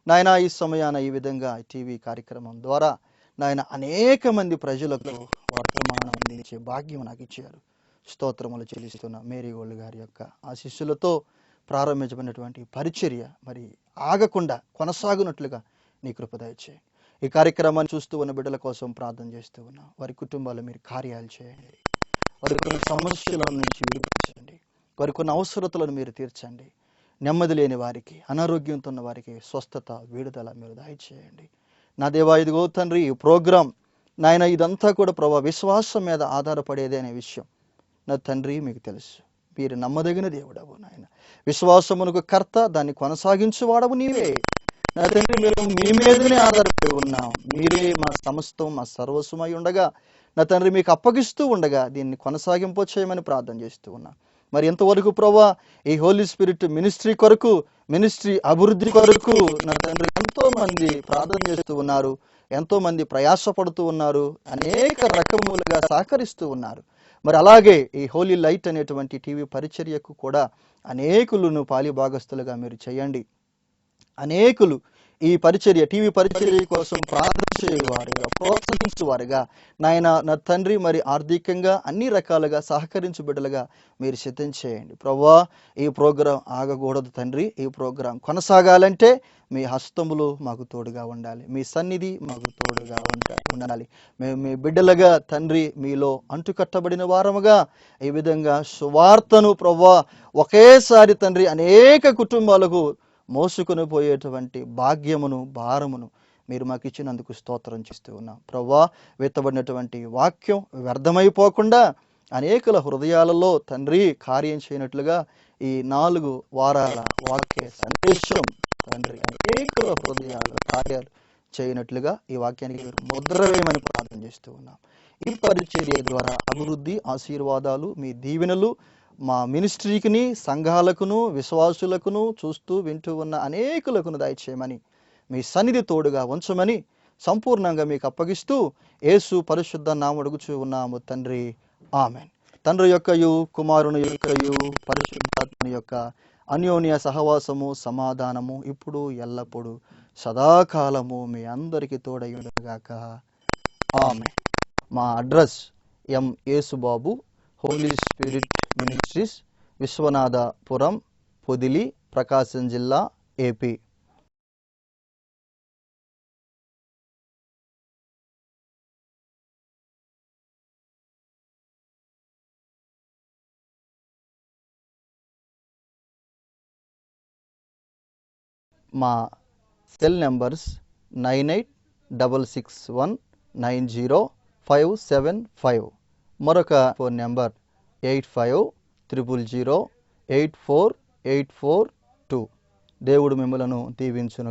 నాయన, ఈ సమయాన ఈ విధంగా టీవీ కార్యక్రమం ద్వారా నాయన అనేక మంది ప్రజలకు వర్తమానం అందించే భాగ్యం నాకు ఇచ్చారు. స్తోత్రములు చెల్లిస్తున్న మేరీగోల్డ్ గారి యొక్క ఆశీస్సులతో ప్రారంభించబడినటువంటి పరిచర్య మరి ఆగకుండా కొనసాగునట్లుగా నీ కృప దయచేయండి. ఈ కార్యక్రమాన్ని చూస్తూ ఉన్న బిడ్డల కోసం ప్రార్థన చేస్తూ ఉన్నాం. వారి కుటుంబాలు మీరు కార్యాలు చేయండి. వారికి కొన్ని సమస్యల నుంచి విడిపించండి. వారికి కొన్ని అవసరతలను మీరు తీర్చండి. నెమ్మది లేని వారికి, అనారోగ్యంతో ఉన్న వారికి స్వస్థత, విడుదల మీరు దయచేయండి. నా దేవా, ఇదిగో తండ్రి, ఈ ప్రోగ్రాం నాయన ఇదంతా కూడా ప్రభా విశ్వాసం మీద ఆధారపడేదే అనే విషయం నా తండ్రి మీకు తెలుసు. మీరు నమ్మదగిన దేవుడవు నాయన. విశ్వాసమునకు కర్త, దాన్ని కొనసాగించువాడవు నీవే నా తండ్రి. మేము మీ మీదనే ఆధారపడి ఉన్నాం. మీరే మా సమస్తం, మా సర్వస్వమై ఉండగా నా తండ్రి మీకు అప్పగిస్తూ ఉండగా దీన్ని కొనసాగింపు చేయమని ప్రార్థన చేస్తూ ఉన్నాం. మరి ఎంతవరకు ప్రభా ఈ హోలీ స్పిరిట్ మినిస్ట్రీ కొరకు, మినిస్ట్రీ అభివృద్ధి కొరకు నా తండ్రి ఎంతో మంది ప్రార్థన చేస్తూ ఉన్నారు, ఎంతో మంది ప్రయాసపడుతూ ఉన్నారు, అనేక రకములుగా సహకరిస్తూ ఉన్నారు. మరి అలాగే ఈ హోలీ లైట్ అనేటువంటి టీవీ పరిచర్యకు కూడా అనేకులను పాలిభాగస్తులుగా మీరు చేయండి. అనేకులు ఈ పరిచర్య, టీవీ పరిచర్య కోసం ప్రార్థన చేయవారుగా, ప్రోత్సహించువారుగా నాయన నా తండ్రి మరి ఆర్థికంగా అన్ని రకాలుగా సహకరించు బిడ్డలుగా మీరు సిద్ధం చేయండి. ప్రభువా, ఈ ప్రోగ్రాం ఆగకూడదు తండ్రి. ఈ ప్రోగ్రాం కొనసాగాలంటే మీ హస్తములు మాకు తోడుగా ఉండాలి, మీ సన్నిధి మాకు తోడుగా ఉండాలి. మేము మీ బిడ్డలుగా తండ్రి మీలో అంటుకట్టబడిన వారముగా ఈ విధంగా సువార్తను ప్రభువా ఒకేసారి తండ్రి అనేక కుటుంబాలకు మోసుకొని పోయేటువంటి భాగ్యమును, భారమును మీరు మాకు ఇచ్చినందుకు స్తోత్రం చేస్తూ ఉన్నాం. ప్రభువా, విత్తబడినటువంటి వాక్యం వ్యర్థమైపోకుండా అనేకుల హృదయాలలో తండ్రి కార్యం చేయనట్లుగా ఈ 4 వారాల వాక్య సందేశం తండ్రి అనేకుల హృదయాల కార్యాలు చేయనట్లుగా ఈ వాక్యానికి ముద్ర వేయమని ప్రార్థన చేస్తూ ఉన్నాం. ఈ పరిచర్య ద్వారా అభివృద్ధి, ఆశీర్వాదాలు, మీ దీవెనలు మా మినిస్ట్రీకిని, సంఘాలకును, విశ్వాసులకును, చూస్తూ వింటూ ఉన్న అనేకులకును దయచేయమని, మీ సన్నిధి తోడుగా ఉంచమని సంపూర్ణంగా మీకు అప్పగిస్తూ యేసు పరిశుద్ధ నామమున అడుగుచూ ఉన్నాము తండ్రి. ఆమెన్. తండ్రి యొక్కయు, కుమారుని యొక్కయు, పరిశుద్ధాత్మ యొక్క అన్యోన్య సహవాసము, సమాధానము ఇప్పుడు ఎల్లప్పుడూ సదాకాలము మీ అందరికీ తోడయుండుగాక. ఆమెన్. మా అడ్రస్ ఎం యేసుబాబు, హోలీ స్పిరిట్ మినిస్ట్రీస్, విశ్వనాథపురం, పొదిలి, ప్రకాశం జిల్లా, ఏపీ. మా సెల్ నెంబర్స్ 9866190575. మరొక ఫోన్ నెంబర్ 8500084842. దేవుడు మిమ్మలను దీవించును.